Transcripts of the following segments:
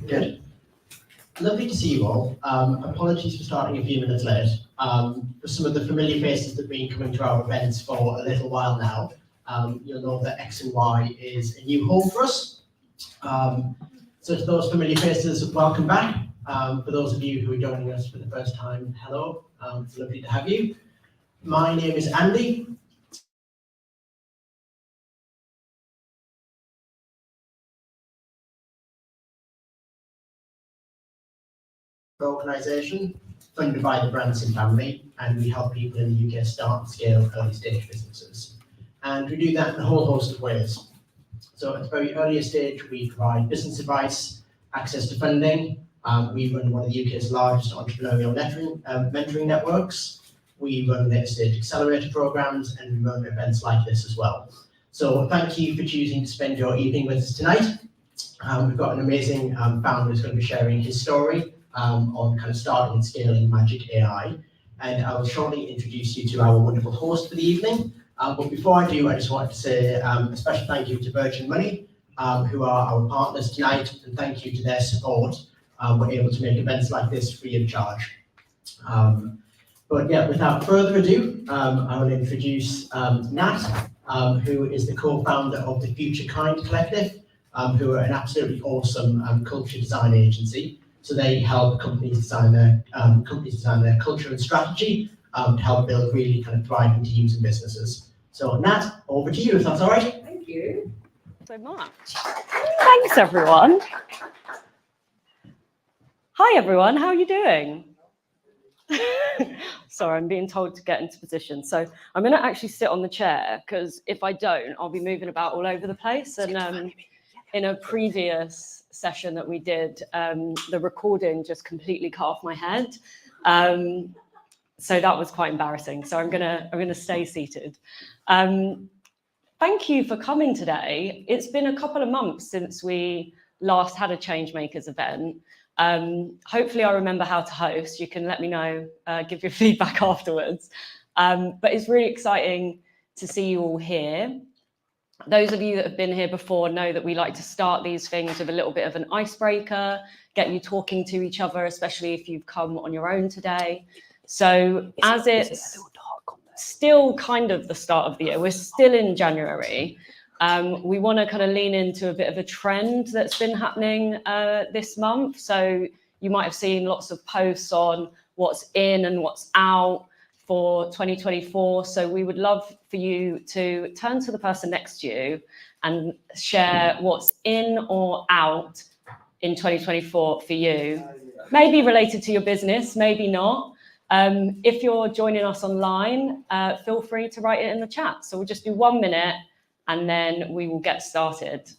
Good. Lovely to see you all. Apologies for starting a few minutes late. For some of the familiar faces that have been coming to our events for a little while now, you'll know that X and Y is a new home for us. So to those familiar faces, welcome back. For those of you who are joining us for the first time, hello. It's lovely to have you. My name is Andy. Organisation funded by the Branson family, and we help people in the UK start and scale early stage businesses. And we do that in a whole host of ways. So at the very earliest stage, we provide business advice, access to funding. We run one of the UK's largest entrepreneurial mentoring networks. We run later stage accelerator programs, and we run events like this as well. So thank you for choosing to spend your evening with us tonight. We've got an amazing founder who's going to be sharing his story on kind of starting and scaling Magic AI. And I will shortly introduce you to our wonderful host for the evening. But before I do, I just wanted to say a special thank you to Virgin Money, who are our partners tonight, and thank you to their support. We're able to make events like this free of charge. But yeah, without further ado, I will introduce Nat, who is the co-founder of the Future Kind Collective, who are an absolutely awesome culture design agency. So they help companies design their culture and strategy to help build really kind of thriving teams and businesses. So Nat, over to you, if that's all right. Thank you so much. Thanks, everyone. Hi, everyone. How are you doing? Sorry, I'm being told to get into position. So I'm going to actually sit on the chair, because if I don't, I'll be moving about all over the place. And in a previous session that we did, the recording just completely cut off my head. So that was quite embarrassing. So I'm gonna stay seated. Thank you for coming today. It's been a couple of months since we last had a Changemakers event. Hopefully I remember how to host. You can let me know, give your feedback afterwards. But it's really exciting to see you all here. Those of you that have been here before know that we like to start these things with a little bit of an icebreaker, get you talking to each other, especially if you've come on your own today. So as it's still kind of the start of the year, we're still in January, we want to kind of lean into a bit of a trend that's been happening this month. So you might have seen lots of posts on what's in and what's out for 2024. So we would love for you to turn to the person next to you and share what's in or out in 2024 for you. Maybe related to your business, maybe not. If you're joining us online, feel free to write it in the chat. So we'll just do 1 minute and then we will get started.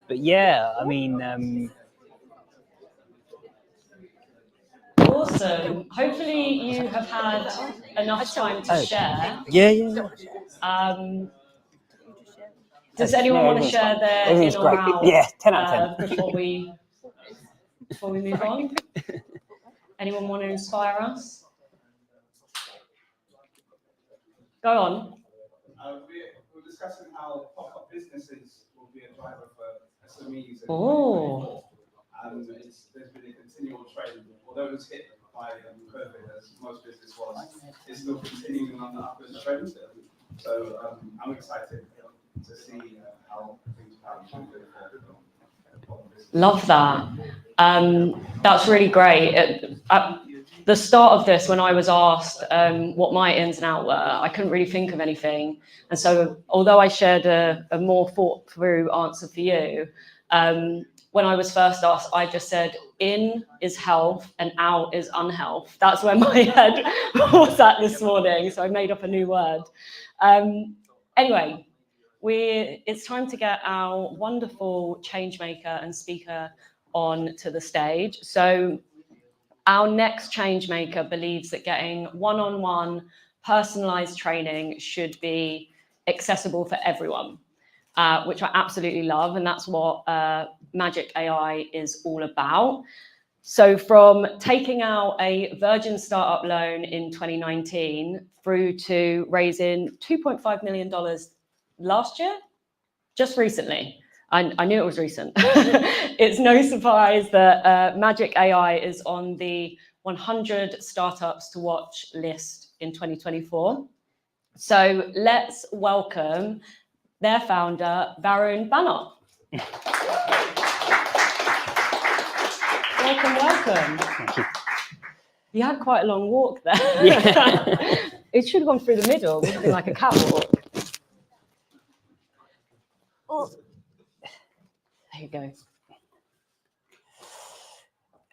But yeah, I mean, Awesome. Hopefully you have had enough time to share. yeah. Does anyone want to share their in or out? Yeah, 10 out of 10. Before we move on? Anyone want to inspire us? Go on. discussing how pop-up businesses will be a driver for SMEs in Oh. 2024. There's been a continual trend, although it was hit by COVID, as most business was, it's still continuing on the upward trend. So I'm excited to see how things pan out. Love that. That's really great. At the start of this, when I was asked what my ins and outs were, I couldn't really think of anything. And so, although I shared a more thought through answer for you, when I was first asked, I just said, in is health and out is unhealth. That's where my head was at this morning. So I made up a new word. Anyway, it's time to get our wonderful change maker and speaker on to the stage. So our next change maker believes that getting one-on-one personalized training should be accessible for everyone, which I absolutely love. And that's what Magic AI is all about. So from taking out a Virgin startup loan in 2019 through to raising $2.5 million last year, just recently. I knew it was recent. It's no surprise that Magic AI is on the 100 startups to watch list in 2024. So let's welcome their founder, Varun Bhanot. Welcome. Thank you. You had quite a long walk there. Yeah. It should have gone through the middle. It would have been like a catwalk. Oh. There you go.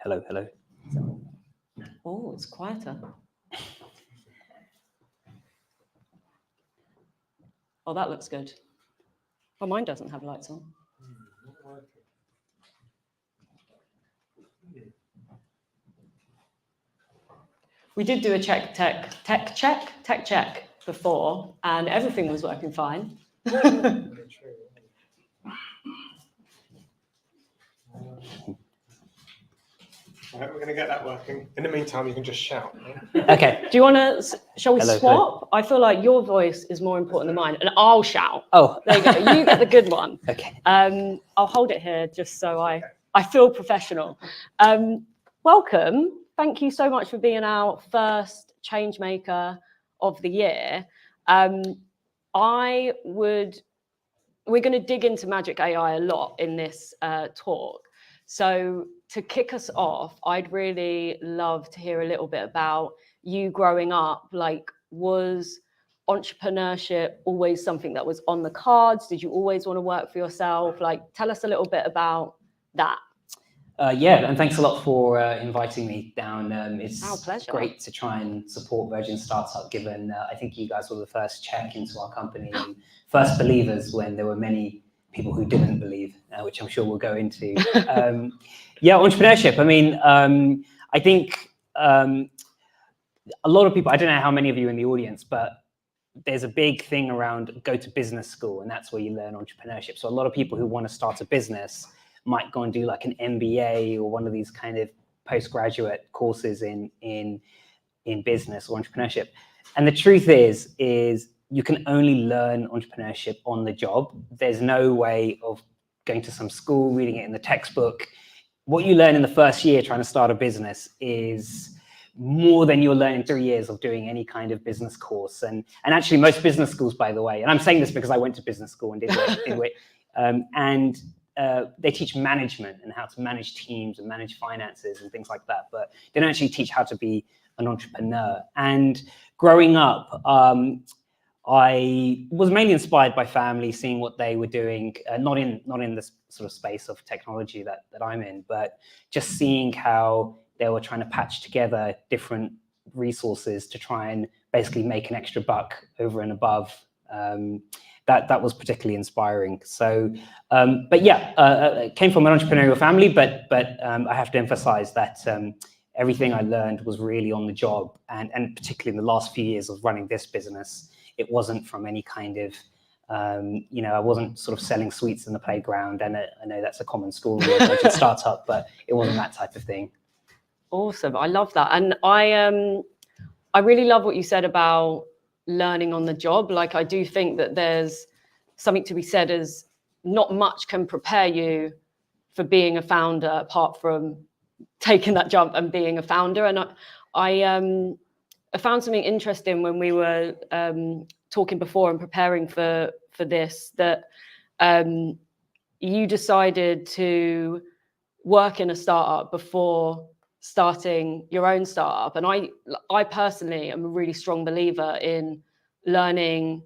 Hello. Oh, it's quieter. Oh, that looks good. Oh, mine doesn't have lights on. We did do a tech check before, and everything was working fine. Right, we're going to get that working. In the meantime, you can just shout. Okay. Do you want to, shall we Hello. swap? I feel like your voice is more important than mine, and I'll shout. Oh. There you go. You get the good one. Okay. I'll hold it here just so I feel professional. Welcome. Thank you so much for being our first change maker of the year. We're going to dig into Magic AI a lot in this talk. So to kick us off, I'd really love to hear a little bit about you growing up. Like, was entrepreneurship always something that was on the cards? Did you always want to work for yourself? Like, tell us a little bit about that. Yeah, and thanks a lot for inviting me down. It's Our pleasure. Great to try and support Virgin Startup, given I think you guys were the first check into our company and first believers when there were many people who didn't believe, which I'm sure we'll go into. Yeah, entrepreneurship. I mean, I think a lot of people, I don't know how many of you in the audience, but there's a big thing around go to business school, and that's where you learn entrepreneurship. So a lot of people who want to start a business might go and do like an MBA or one of these kind of postgraduate courses in business or entrepreneurship. And the truth is you can only learn entrepreneurship on the job. There's no way of going to some school, reading it in the textbook. What you learn in the first year trying to start a business is more than you'll learn in 3 years of doing any kind of business course. And actually most business schools, by the way, and I'm saying this because I went to business school and did it, they teach management and how to manage teams and manage finances and things like that, but they don't actually teach how to be an entrepreneur. And growing up, I was mainly inspired by family, seeing what they were doing, not in this sort of space of technology that I'm in, but just seeing how they were trying to patch together different resources to try and basically make an extra buck over and above. That was particularly inspiring. So, but yeah, came from an entrepreneurial family, but I have to emphasize that everything I learned was really on the job, and particularly in the last few years of running this business, it wasn't from any kind of, I wasn't sort of selling sweets in the playground, and I know that's a common story of a startup, but it wasn't that type of thing. Awesome. I love that. And I really love what you said about learning on the job. Like, I do think that there's something to be said as not much can prepare you for being a founder apart from taking that jump and being a founder. And I found something interesting when we were talking before and preparing for this, that you decided to work in a startup before starting your own startup. And I personally am a really strong believer in learning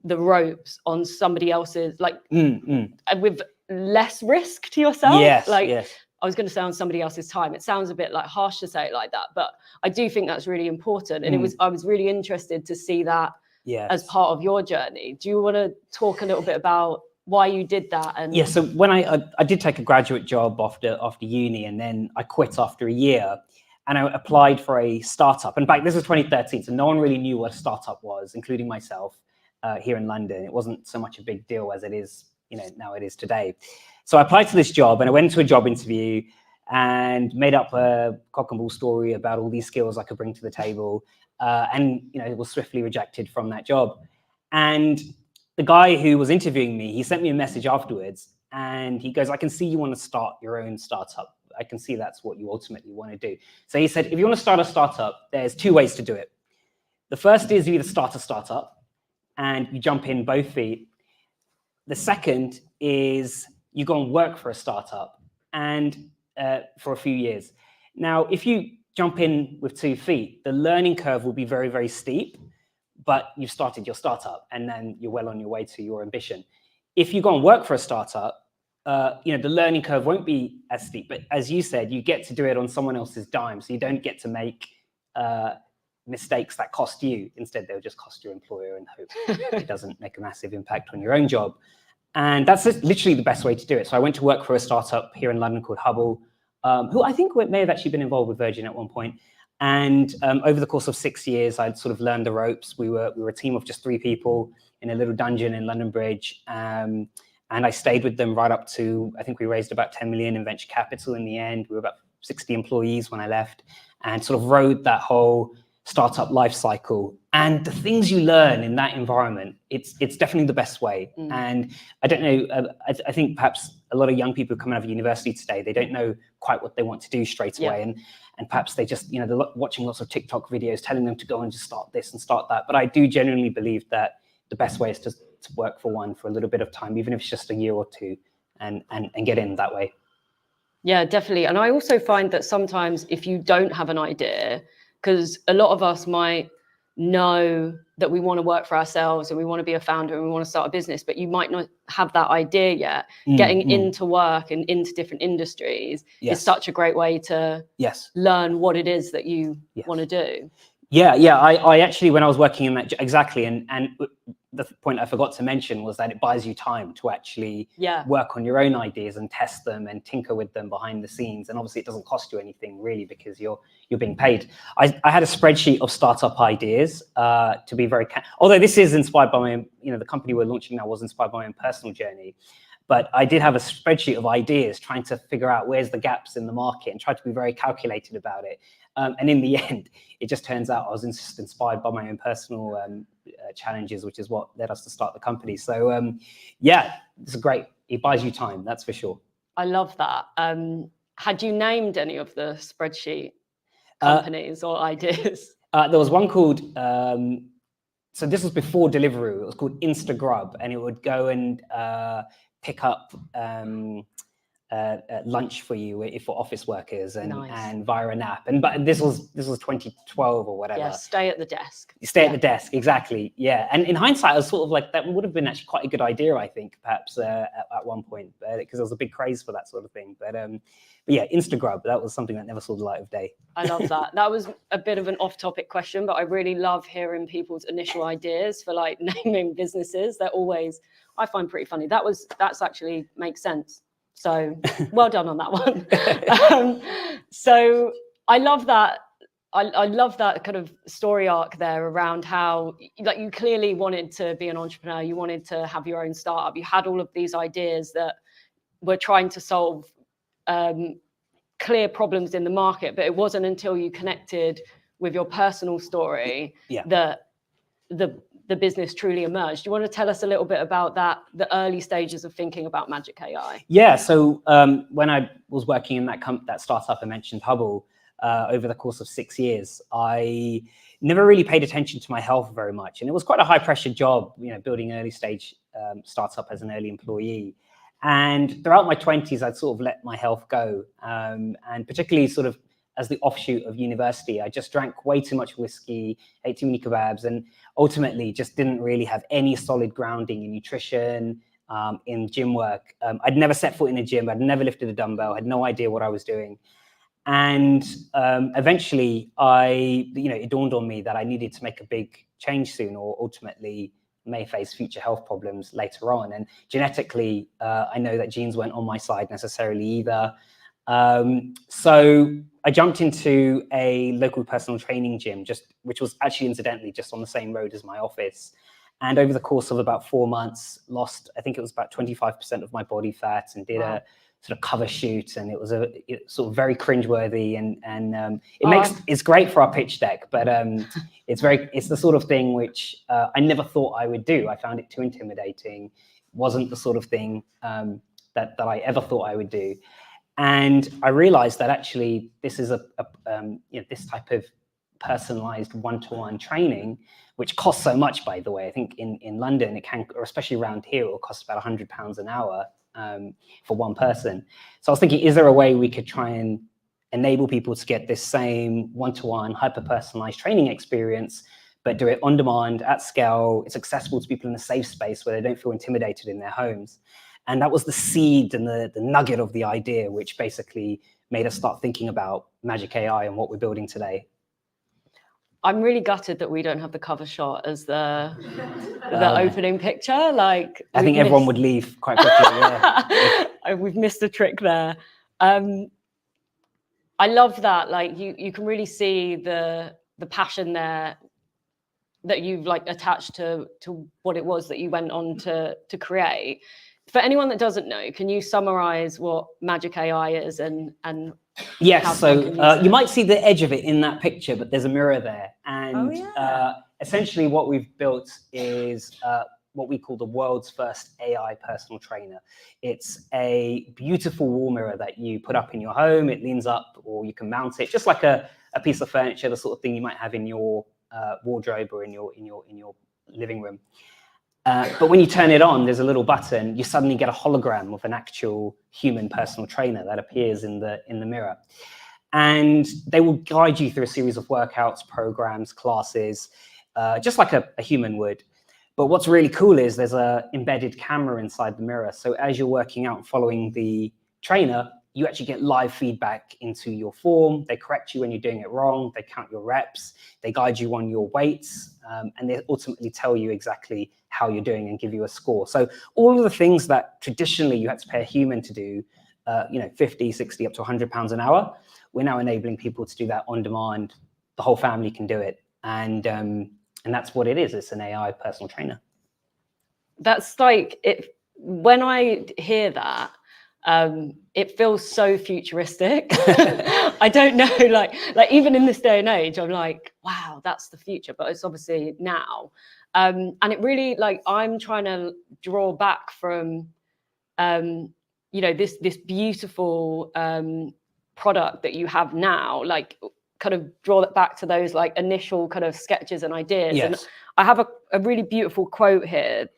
the ropes on somebody else's, like with less risk to yourself. Yes, like yes. I was going to say on somebody else's time. It sounds a bit like harsh to say it like that, but I do think that's really important. And I was really interested to see that as part of your journey. Do you want to talk a little bit about why you did that? And yeah, so when I did take a graduate job after uni, and then I quit after a year, and I applied for a startup. And back, this was 2013, so no one really knew what a startup was, including myself here in London. It wasn't so much a big deal as it is, now it is today. So I applied to this job, and I went to a job interview and made up a cock and bull story about all these skills I could bring to the table, and it was swiftly rejected from that job. And the guy who was interviewing me, he sent me a message afterwards, and he goes, "I can see you want to start your own startup. I can see that's what you ultimately want to do." So he said, if you want to start a startup, there's 2 ways to do it. The first is you either start a startup and you jump in both feet. The second is you go and work for a startup and for a few years. Now, if you jump in with 2 feet, the learning curve will be very, very steep, but you've started your startup and then you're well on your way to your ambition. If you go and work for a startup, the learning curve won't be as steep, but as you said, you get to do it on someone else's dime. So you don't get to make mistakes that cost you. Instead, they'll just cost your employer and hope it doesn't make a massive impact on your own job. And that's literally the best way to do it. So I went to work for a startup here in London called Hubble, who I think may have actually been involved with Virgin at one point. And over the course of 6 years, I'd sort of learned the ropes. We were a team of just 3 people in a little dungeon in London Bridge. And I stayed with them right up to, I think we raised about 10 million in venture capital in the end. We were about 60 employees when I left, and sort of rode that whole startup life cycle. And the things you learn in that environment, it's definitely the best way. And I don't know, I think perhaps a lot of young people coming out of university today, they don't know quite what they want to do straight away. And perhaps they just, they're watching lots of TikTok videos telling them to go and just start this and start that. But I do genuinely believe that the best way is to work for one for a little bit of time, even if it's just a year or 2, and get in that way. Yeah, definitely. And I also find that sometimes if you don't have an idea, because a lot of us might know that we want to work for ourselves and we want to be a founder and we want to start a business, but you might not have that idea yet. Getting into work and into different industries is such a great way to learn what it is that you want to do. Yeah. I actually, when I was working in that, exactly, and the point I forgot to mention was that it buys you time to actually work on your own ideas and test them and tinker with them behind the scenes. And obviously, it doesn't cost you anything really because you're being paid. I had a spreadsheet of startup ideas to be very, although this is inspired by my, the company we're launching now was inspired by my own personal journey. But I did have a spreadsheet of ideas trying to figure out where's the gaps in the market and try to be very calculated about it. And in the end, it just turns out I was just inspired by my own personal challenges, which is what led us to start the company. So it's great. It buys you time, that's for sure. I love that. Had you named any of the spreadsheet companies or ideas? There was one called, so this was before Deliveroo. It was called Instagrub, and it would go and pick up lunch for you for office workers and via an app. But this was 2012 or whatever. Yeah, stay at the desk. Stay at the desk, exactly. Yeah, and in hindsight, I was sort of like, that would have been actually quite a good idea, I think, perhaps at one point, because there was a big craze for that sort of thing. But yeah, Instagram, that was something that never saw the light of day. I love that. That was a bit of an off-topic question, but I really love hearing people's initial ideas for like naming businesses. They're always, I find, pretty funny. That's actually makes sense. So well done on that one. So I love that. I love that kind of story arc there around how, like, you clearly wanted to be an entrepreneur. You wanted to have your own startup. You had all of these ideas that were trying to solve clear problems in the market, but it wasn't until you connected with your personal story that the business truly emerged. Do you want to tell us a little bit about that, the early stages of thinking about Magic AI? Yeah, so when I was working in that startup I mentioned, Hubble, over the course of 6 years, I never really paid attention to my health very much. And it was quite a high pressure job, building an early stage startup as an early employee. And throughout my 20s, I'd sort of let my health go. And particularly sort of as the offshoot of university, I just drank way too much whiskey, ate too many kebabs, and ultimately just didn't really have any solid grounding in nutrition, in gym work. I'd never set foot in a gym. I'd never lifted a dumbbell. I had no idea what I was doing. And eventually, it dawned on me that I needed to make a big change soon, or ultimately may face future health problems later on. And genetically, I know that genes weren't on my side necessarily either. So I jumped into a local personal training gym, which was actually incidentally just on the same road as my office. And over the course of about 4 months, lost, I think it was about 25% of my body fat, and did a sort of cover shoot, and it was sort of very cringeworthy, and it's great for our pitch deck, but it's the sort of thing which I never thought I would do. I found it too intimidating. Wasn't the sort of thing that I ever thought I would do. And I realized that actually this is this type of personalized one-to-one training, which costs so much, by the way. I think in London it can, or especially around here, it will cost about £100 an hour for one person. So I was thinking, is there a way we could try and enable people to get this same one-to-one hyper-personalized training experience, but do it on demand, at scale? It's accessible to people in a safe space where they don't feel intimidated in their homes. And that was the seed and the nugget of the idea, which basically made us start thinking about Magic AI and what we're building today. I'm really gutted that we don't have the cover shot as the opening picture. Like, I think everyone would leave quite quickly. Yeah. We've missed a trick there. I love that. Like, you can really see the passion there that you've like attached to what it was that you went on to create. For anyone that doesn't know, can you summarize what Magic AI is and yes, so you might see the edge of it in that picture, but there's a mirror there. And essentially what we've built is what we call the world's first AI personal trainer. It's a beautiful wall mirror that you put up in your home. It leans up, or you can mount it, just like a piece of furniture, the sort of thing you might have in your wardrobe or in your living room. But when you turn it on, there's a little button. You suddenly get a hologram of an actual human personal trainer that appears in the mirror. And they will guide you through a series of workouts, programs, classes, just like a human would. But what's really cool is there's an embedded camera inside the mirror. So as you're working out and following the trainer, you actually get live feedback into your form. They correct you when you're doing it wrong. They count your reps. They guide you on your weights. And they ultimately tell you exactly how you're doing and give you a score. So all of the things that traditionally you had to pay a human to do, 50, 60, up to £100 an hour, we're now enabling people to do that on demand. The whole family can do it. And that's what it is. It's an AI personal trainer. That's like it. When I hear that, it feels so futuristic. I don't know, like even in this day and age, I'm like, wow, that's the future, but it's obviously now. And it really, like, I'm trying to draw back from, this beautiful product that you have now, like kind of draw that back to those like initial kind of sketches and ideas. Yes. And I have a really beautiful quote here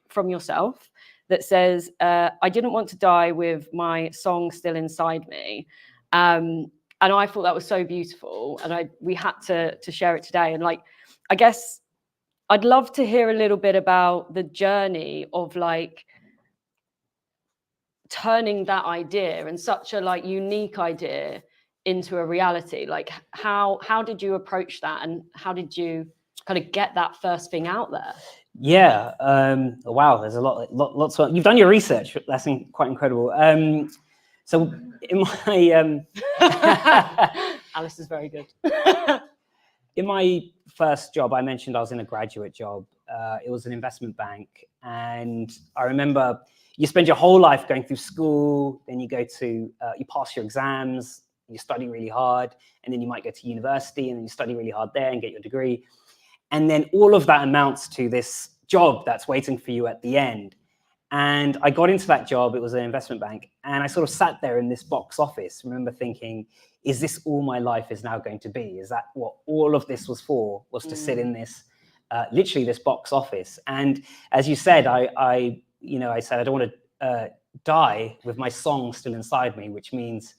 from yourself that says, I didn't want to die with my song still inside me. And I thought that was so beautiful. And we had to share it today. And like, I guess I'd love to hear a little bit about the journey of like turning that idea and such a like unique idea into a reality. Like how did you approach that, and how did you kind of get that first thing out there? Yeah. Wow. There's a lots of, you've done your research. That's quite incredible. So in my Alice is very good. in my first job, I mentioned I was in a graduate job. It was an investment bank, and I remember you spend your whole life going through school, then you go to you pass your exams, you study really hard, and then you might go to university and then you study really hard there and get your degree. And then all of that amounts to this job that's waiting for you at the end. And I got into that job, it was an investment bank, and I sort of sat there in this box office, remember thinking, is this all my life is now going to be? Is that what all of this was for, was to sit in this, literally this box office? And as you said, I said, I don't want to die with my song still inside me, which means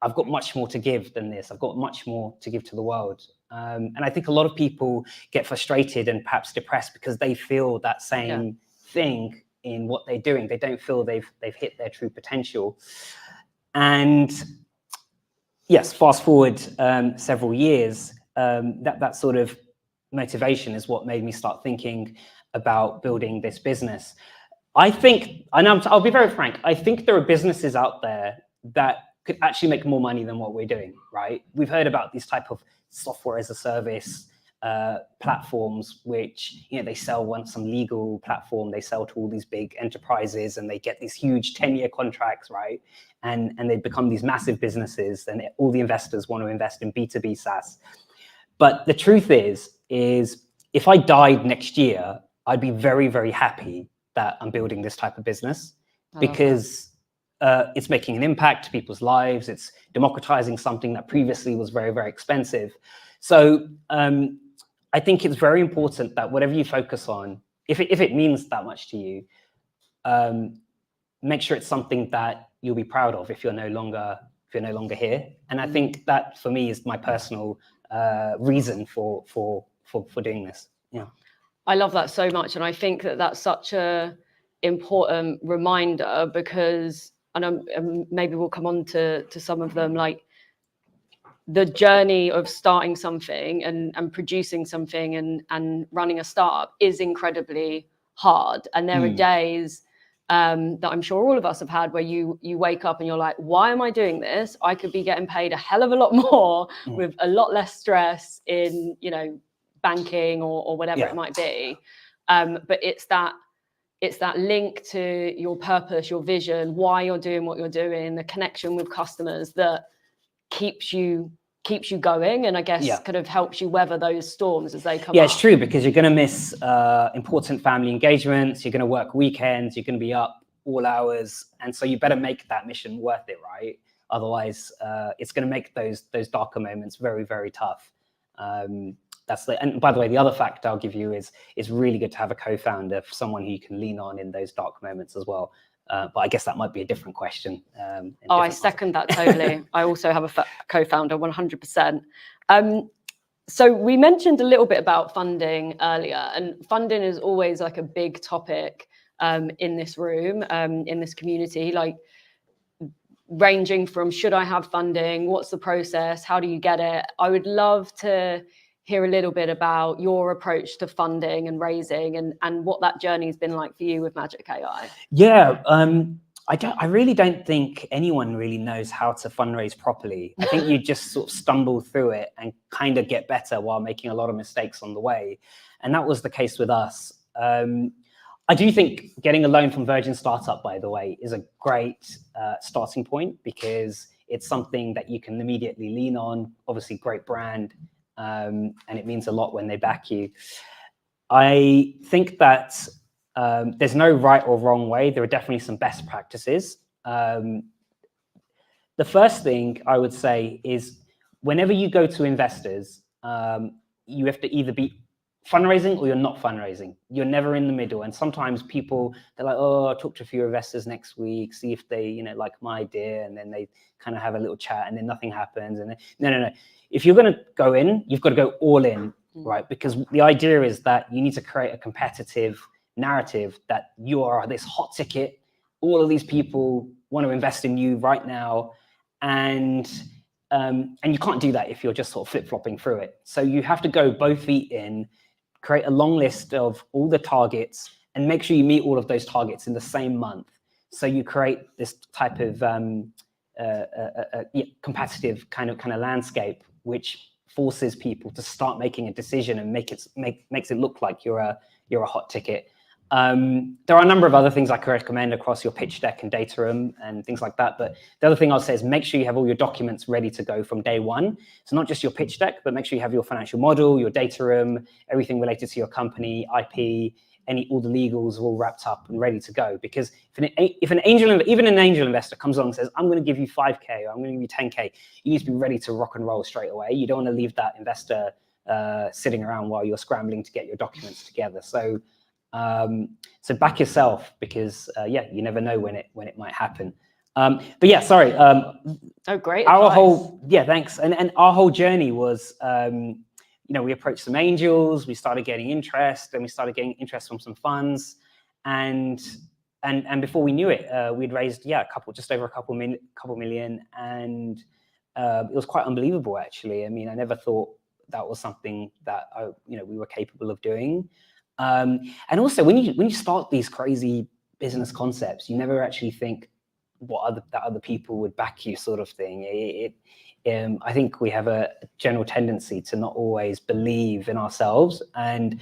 I've got much more to give than this. I've got much more to give to the world. And I think a lot of people get frustrated and perhaps depressed because they feel that same thing in what they're doing. They don't feel they've hit their true potential. And yes, fast forward several years, that sort of motivation is what made me start thinking about building this business. I think, and I'll be very frank, I think there are businesses out there that could actually make more money than what we're doing, right? We've heard about these type of software as a service platforms, which, they sell some legal platform, they sell to all these big enterprises and they get these huge 10-year contracts, right? And they become these massive businesses and all the investors want to invest in B2B SaaS. But the truth is if I died next year, I'd be very, very happy that I'm building this type of business because it's making an impact to people's lives. It's democratizing something that previously was very, very expensive. So I think it's very important that whatever you focus on, if it means that much to you, make sure it's something that you'll be proud of if you're no longer here. And I think that for me is my personal reason for doing this. Yeah. I love that so much. And I think that that's such a important reminder because, and maybe we'll come on to some of them, like the journey of starting something and producing something and running a startup is incredibly hard. And there are days that I'm sure all of us have had where you wake up and you're like, why am I doing this? I could be getting paid a hell of a lot more with a lot less stress in, banking or whatever it might be. But it's that link to your purpose, your vision, why you're doing what you're doing, the connection with customers that keeps you going, and I guess kind of helps you weather those storms as they come up. Yeah, it's true, because you're going to miss important family engagements, you're going to work weekends, you're going to be up all hours, and so you better make that mission worth it, right? Otherwise, it's going to make those darker moments very, very tough. And by the way, the other factor I'll give you is it's really good to have a co-founder, someone who you can lean on in those dark moments as well. But I guess that might be a different question. I second that totally. I also have a co-founder, 100%. So we mentioned a little bit about funding earlier, and funding is always like a big topic in this room, in this community, like ranging from should I have funding? What's the process? How do you get it? I would love to hear a little bit about your approach to funding and raising and what that journey has been like for you with Magic AI. Yeah, I really don't think anyone really knows how to fundraise properly. I think you just sort of stumble through it and kind of get better while making a lot of mistakes on the way. And that was the case with us. I do think getting a loan from Virgin Startup, by the way, is a great starting point because it's something that you can immediately lean on. Obviously, great brand. And it means a lot when they back you. I think that there's no right or wrong way. There are definitely some best practices. The first thing I would say is whenever you go to investors, you have to either be fundraising or you're not fundraising. You're never in the middle. And sometimes people, they're like, oh, I'll talk to a few investors next week, see if they, like my idea. And then they kind of have a little chat and then nothing happens. And then, no. If you're going to go in, you've got to go all in, right? Because the idea is that you need to create a competitive narrative that you are this hot ticket. All of these people want to invest in you right now. And you can't do that if you're just sort of flip-flopping through it. So you have to go both feet in, create a long list of all the targets and make sure you meet all of those targets in the same month. So you create this type of competitive kind of landscape, which forces people to start making a decision and makes it look like you're a hot ticket. There are a number of other things I could recommend across your pitch deck and data room and things like that. But the other thing I'll say is make sure you have all your documents ready to go from day one. So not just your pitch deck, but make sure you have your financial model, your data room, everything related to your company, IP, all the legals are all wrapped up and ready to go. Because if an angel, even an angel investor comes along and says, I'm going to give you 5K or I'm going to give you 10K, you need to be ready to rock and roll straight away. You don't want to leave that investor sitting around while you're scrambling to get your documents together. So back yourself, because you never know when it might happen. But yeah, sorry. Oh, great. Our advice. thanks. And our whole journey was, we approached some angels, we started getting interest, and we started getting interest from some funds, and before we knew it, we'd raised just over a couple million, and it was quite unbelievable, actually. I mean, I never thought that was something that we were capable of doing. And also, when you start these crazy business concepts, you never actually think that other people would back you, sort of thing. I think we have a general tendency to not always believe in ourselves. And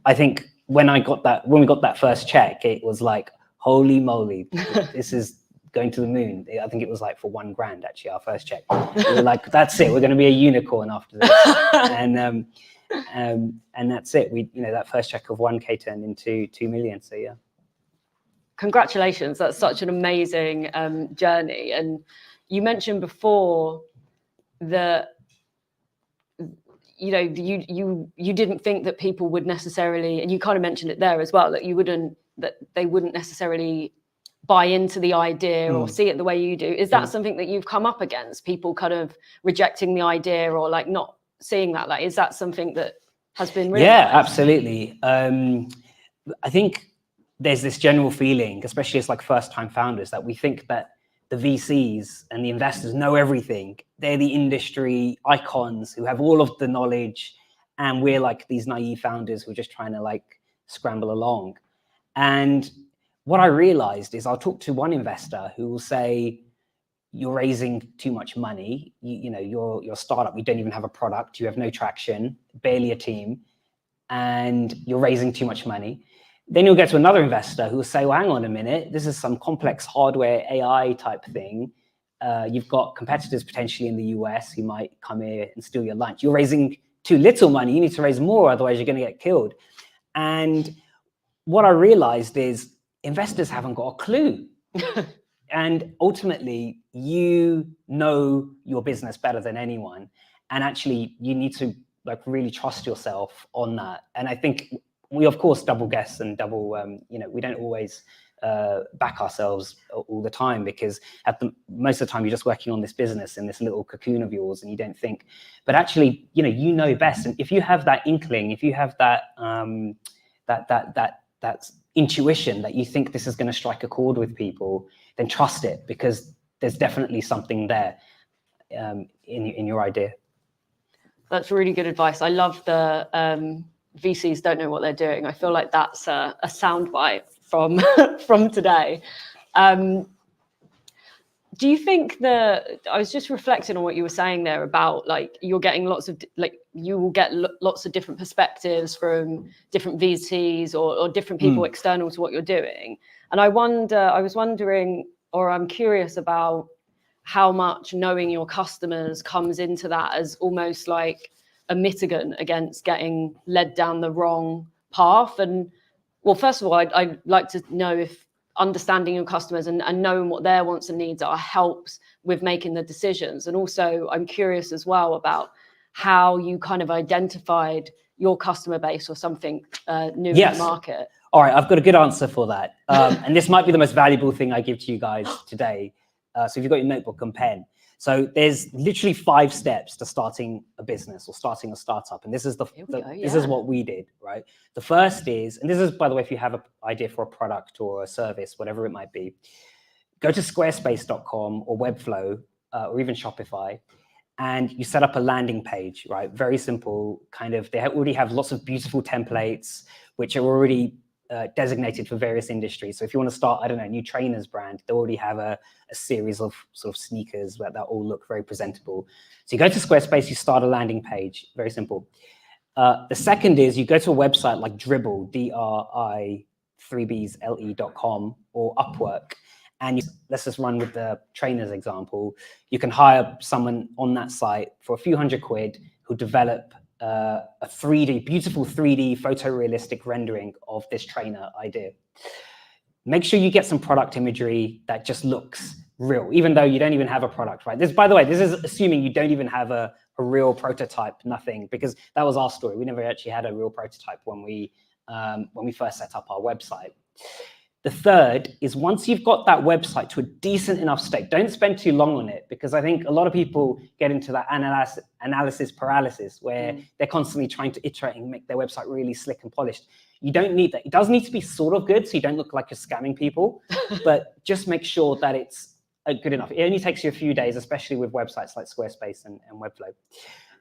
I think when we got that first check, it was like, holy moly, this is going to the moon. I think it was like for $1,000, actually, our first check. We were like, that's it, we're going to be a unicorn after this. And that's it. That first check of 1K turned into 2 million. So yeah. Congratulations. That's such an amazing journey. And you mentioned before that you didn't think that people would necessarily, and you kind of mentioned it there as well, that they wouldn't necessarily buy into the idea or see it the way you do. Is that something that you've come up against, people kind of rejecting the idea or like not seeing that? Like, is that something that has been realized? Yeah, absolutely. I think there's this general feeling, especially as like first-time founders, that we think that the VCs and the investors know everything. They're the industry icons who have all of the knowledge, and we're like these naive founders who are just trying to like scramble along. And what I realized is I'll talk to one investor who will say, you're raising too much money. You're a startup. You don't even have a product. You have no traction, barely a team, and you're raising too much money. Then you'll get to another investor who will say, well, hang on a minute. This is some complex hardware AI type thing. You've got competitors potentially in the US who might come here and steal your lunch. You're raising too little money. You need to raise more, otherwise you're going to get killed. And what I realized is investors haven't got a clue. And ultimately, you know your business better than anyone. And actually, you need to like really trust yourself on that. And I think we, of course, double guess and we don't always back ourselves all the time, because most of the time you're just working on this business in this little cocoon of yours and you don't think. But actually, you know best. And if you have that inkling, if you have that that intuition that you think this is going to strike a chord with people, then trust it, because there's definitely something there in your idea. That's really good advice. I love the VCs don't know what they're doing. I feel like that's a soundbite from today. Do you think I was just reflecting on what you were saying there about like you're getting you will get lots of different perspectives from different VCs or different people external to what you're doing. And I'm curious about how much knowing your customers comes into that as almost like a mitigant against getting led down the wrong path. And well, first of all, I'd like to know if understanding your customers and knowing what their wants and needs are helps with making the decisions. And also I'm curious as well about how you kind of identified your customer base or something new in the market. All right, I've got a good answer for that. And this might be the most valuable thing I give to you guys today. So if you've got your notebook and pen. So there's literally 5 steps to starting a business or starting a startup. And this is this is what we did, right? The first is, and this is, by the way, if you have an idea for a product or a service, whatever it might be, go to squarespace.com or Webflow or even Shopify, and you set up a landing page, right? Very simple, kind of, they already have lots of beautiful templates, which are already designated for various industries. So if you want to start, I don't know, a new trainers brand, they already have a series of sort of sneakers that all look very presentable. So you go to Squarespace, you start a landing page, very simple. The second is you go to a website like Dribbble, DRIBBLE, 3bsle.com or Upwork, and let's just run with the trainers example. You can hire someone on that site for a few £100 who develop a beautiful 3D photorealistic rendering of this trainer idea. Make sure you get some product imagery that just looks real, even though you don't even have a product, right? This, by the way, this is assuming you don't even have a real prototype, nothing, because that was our story. We never actually had a real prototype when we first set up our website. The third is, once you've got that website to a decent enough state, don't spend too long on it, because I think a lot of people get into that analysis paralysis where they're constantly trying to iterate and make their website really slick and polished. You don't need that. It does need to be sort of good so you don't look like you're scamming people, but just make sure that it's good enough. It only takes you a few days, especially with websites like Squarespace and Webflow.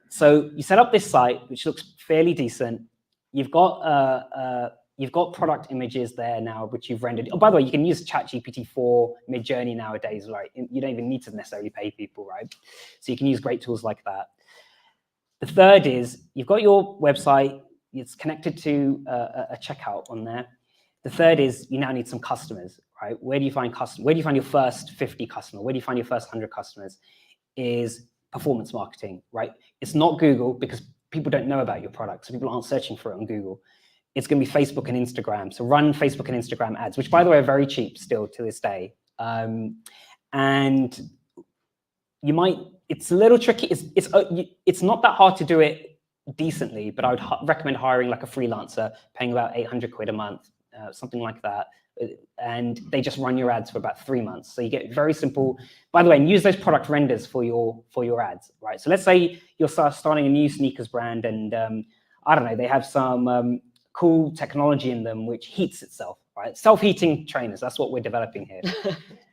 So you set up this site, which looks fairly decent. You've got product images there now, which you've rendered. Oh, by the way, you can use ChatGPT-4, Midjourney nowadays, right? You don't even need to necessarily pay people, right? So you can use great tools like that. The third is, you've got your website, it's connected to a checkout on there. The third is, you now need some customers, right? Where do you find customers? Where do you find your first 50 customers? Where do you find your first 100 customers? Is performance marketing, right? It's not Google, because people don't know about your product, so people aren't searching for it on Google. It's going to be Facebook and Instagram. So run Facebook and Instagram ads, which, by the way, are very cheap still to this day. And you might, it's a little tricky. It's not that hard to do it decently, but I would recommend hiring like a freelancer, paying about £800 a month, something like that. And they just run your ads for about 3 months. So you get very simple, by the way, and use those product renders for your ads, right? So let's say you're starting a new sneakers brand, and I don't know, they have some cool technology in them which heats itself, right? Self-heating trainers, that's what we're developing here.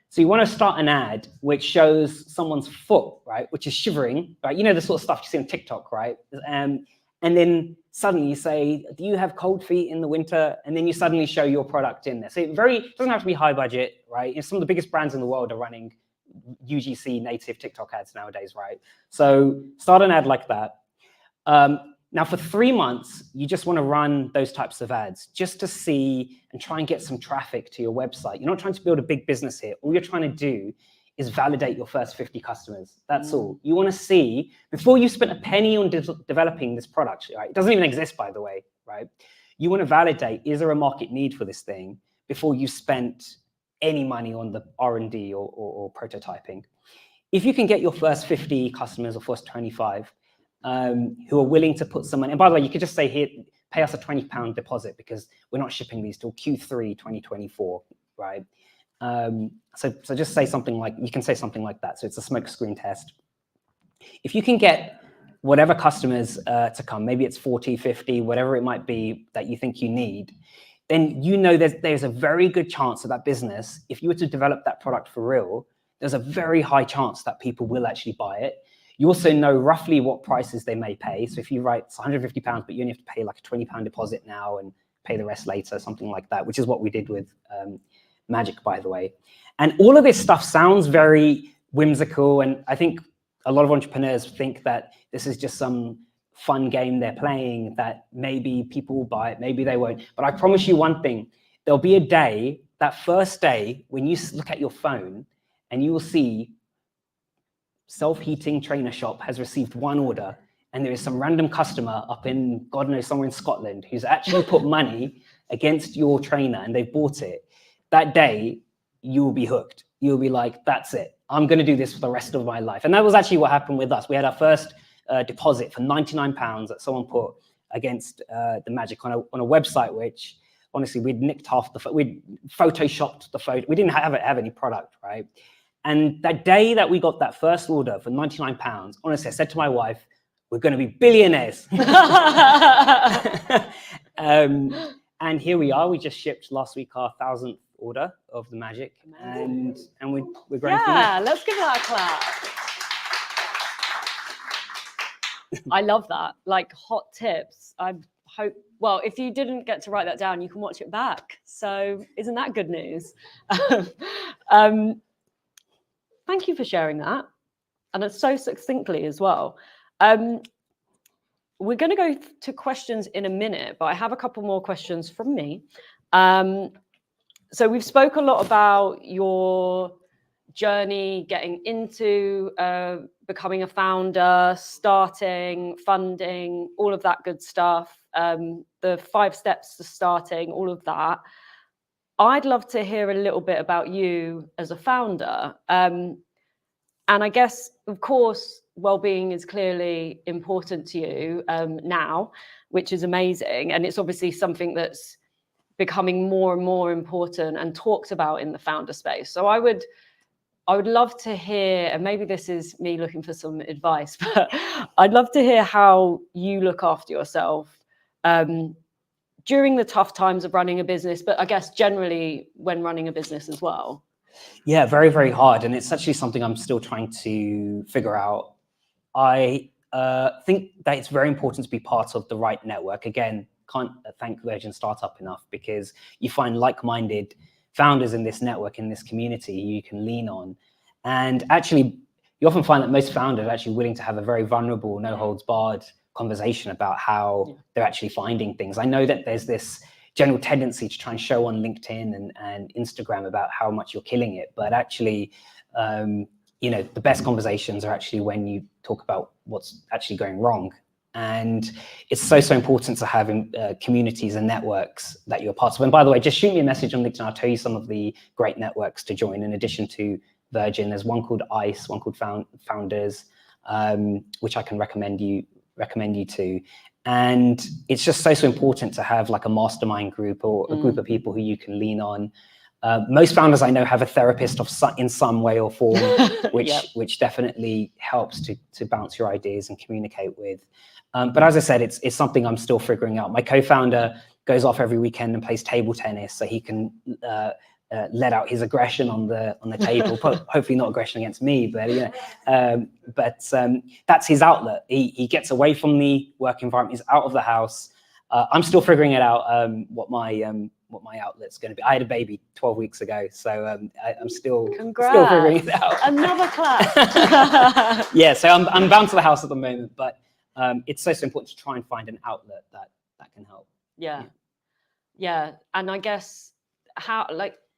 So you want to start an ad which shows someone's foot, right, which is shivering, right? You know, the sort of stuff you see on TikTok, right? And then suddenly you say, do you have cold feet in the winter? And then you suddenly show your product in there. So it doesn't have to be high budget, right? Some of the biggest brands in the world are running UGC native TikTok ads nowadays, right? So start an ad like that. Now, for 3 months, you just want to run those types of ads just to see and try and get some traffic to your website. You're not trying to build a big business here. All you're trying to do is validate your first 50 customers. That's all. You want to see, before you spend a penny on developing this product, right? It doesn't even exist, by the way, right? You want to validate, is there a market need for this thing before you spent any money on the R&D or prototyping. If you can get your first 50 customers or first 25, who are willing to put some money. And by the way, you could just say, here, pay us a £20 deposit because we're not shipping these till Q3 2024, right? So just say something like, you can say something like that. So it's a smoke screen test. If you can get whatever customers to come, maybe it's 40, 50, whatever it might be that you think you need, then you know there's a very good chance that business, if you were to develop that product for real, there's a very high chance that people will actually buy it. You also know roughly what prices they may pay. So if you write it's £150, but you only have to pay like a £20 deposit now and pay the rest later, something like that, which is what we did with Magic, by the way. And all of this stuff sounds very whimsical. And I think a lot of entrepreneurs think that this is just some fun game they're playing, that maybe people will buy it, maybe they won't. But I promise you one thing, there'll be a day, that first day, when you look at your phone and you will see self-heating trainer shop has received one order, and there is some random customer up in, God knows, somewhere in Scotland who's actually put money against your trainer and they've bought it. That day, you will be hooked. You'll be like, that's it. I'm going to do this for the rest of my life. And that was actually what happened with us. We had our first deposit for £99 that someone put against the Magic on a website, which honestly, we'd nicked half the, we'd photoshopped the photo. We didn't have any product, right? And that day that we got that first order for £99, honestly, I said to my wife, we're going to be billionaires. And here we are. We just shipped last week our 1,000th order of the Magic, and we're growing. Yeah, let's give that a clap. I love that. Like, hot tips. I hope, well, if you didn't get to write that down, you can watch it back. So isn't that good news? Thank you for sharing that. And it's so succinctly as well. We're going to go to questions in a minute, but I have a couple more questions from me. So we've spoke a lot about your journey, getting into becoming a founder, starting, funding, all of that good stuff, the 5 steps to starting, all of that. I'd love to hear a little bit about you as a founder. And I guess, of course, well-being is clearly important to you now, which is amazing. And it's obviously something that's becoming more and more important and talked about in the founder space. So I would love to hear, and maybe this is me looking for some advice, but I'd love to hear how you look after yourself during the tough times of running a business, but I guess generally when running a business as well. Yeah, very, very hard. And it's actually something I'm still trying to figure out. I think that it's very important to be part of the right network. Again, can't thank Virgin Startup enough, because you find like-minded founders in this network, in this community, you can lean on. And actually, you often find that most founders are actually willing to have a very vulnerable, no-holds-barred conversation about how they're actually finding things. I know that there's this general tendency to try and show on LinkedIn and Instagram about how much you're killing it, but actually, you know, the best conversations are actually when you talk about what's actually going wrong. And it's so important to have communities and networks that you're part of. And by the way, just shoot me a message on LinkedIn. I'll tell you some of the great networks to join. In addition to Virgin, there's one called ICE, one called Founders, which I can recommend you to. And it's just so important to have like a mastermind group or a group of people who you can lean on. Most founders I know have a therapist in some way or form, which definitely helps to bounce your ideas and communicate with. But as I said, it's something I'm still figuring out. My co-founder goes off every weekend and plays table tennis so he can let out his aggression on the table. Hopefully not aggression against me, but you know, that's his outlet. He gets away from the work environment. He's out of the house. I'm still figuring it out. What my outlet's going to be. I had a baby 12 weeks ago, so I'm still figuring it out. Another class. Yeah, so I'm bound to the house at the moment, but it's so important to try and find an outlet that can help. Yeah. And I guess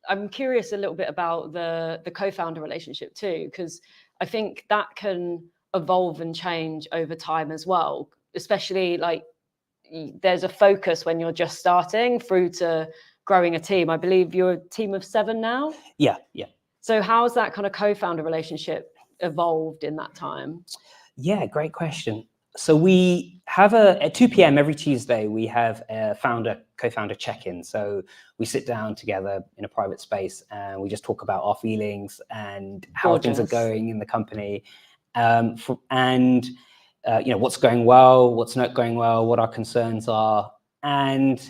I'm curious a little bit about the co-founder relationship too, because I think that can evolve and change over time as well, especially like there's a focus when you're just starting through to growing a team. I believe you're a team of 7 now. Yeah. So how's that kind of co-founder relationship evolved in that time? Yeah, great question. So we have at 2 p.m. every Tuesday, we have a co-founder check-in. So we sit down together in a private space and we just talk about our feelings and how things are going in the company, and you know, what's going well, what's not going well, what our concerns are. And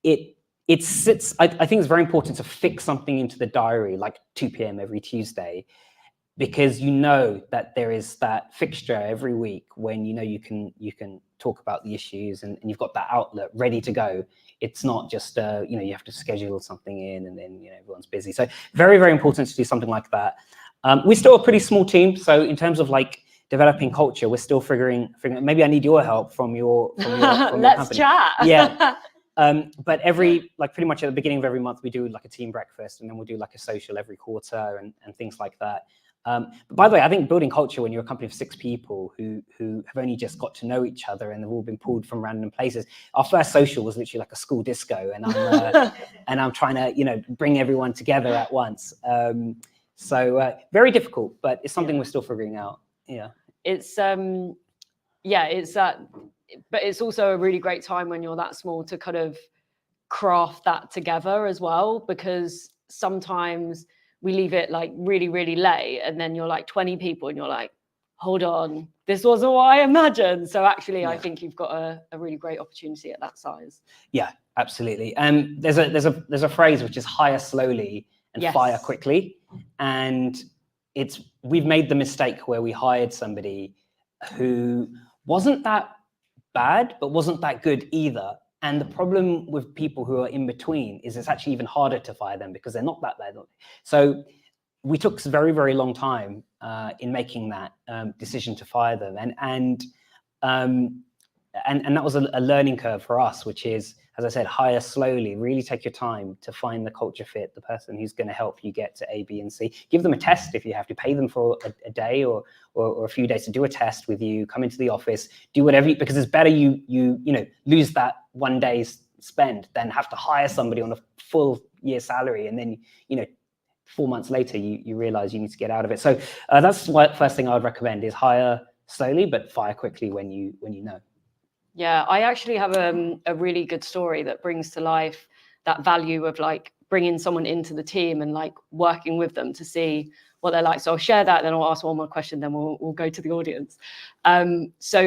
it sits, I think it's very important to fix something into the diary, like 2 p.m. every Tuesday, because you know that there is that fixture every week when you know you can talk about the issues and you've got that outlet ready to go. It's not just you know, you have to schedule something in and then you know everyone's busy. So very, very important to do something like that. We're still a pretty small team, so in terms of like developing culture, we're still figuring. Maybe I need your help from your Let's chat. Yeah. But pretty much at the beginning of every month, we do like a team breakfast, and then we'll do like a social every quarter and things like that. But by the way, I think building culture when you're a company of 6 people who have only just got to know each other and they've all been pulled from random places. Our first social was literally like a school disco, and I'm trying to, you know, bring everyone together at once. So very difficult, but it's something we're still figuring out. Yeah. It's that, but it's also a really great time when you're that small to kind of craft that together as well, because sometimes we leave it like really, really late and then you're like 20 people and you're like, hold on, this wasn't what I imagined. So actually, I think you've got a really great opportunity at that size. Yeah, absolutely. And there's a phrase which is hire slowly and fire quickly. And we've made the mistake where we hired somebody who wasn't that bad, but wasn't that good either. And the problem with people who are in between is it's actually even harder to fire them because they're not that bad. So we took a very, very long time in making that decision to fire them. And that was a learning curve for us, which is as I said, hire slowly, really take your time to find the culture fit, the person who's going to help you get to A, B, and C. Give them a test if you have to. Pay them for a day or a few days to do a test with you, come into the office, do whatever, because it's better you lose that one day's spend than have to hire somebody on a full year salary. And then, 4 months later, you realize you need to get out of it. So that's what first thing I would recommend is hire slowly, but fire quickly when you know. Yeah, I actually have a really good story that brings to life that value of like bringing someone into the team and like working with them to see what they're like. So I'll share that, then I'll ask one more question, then we'll go to the audience. So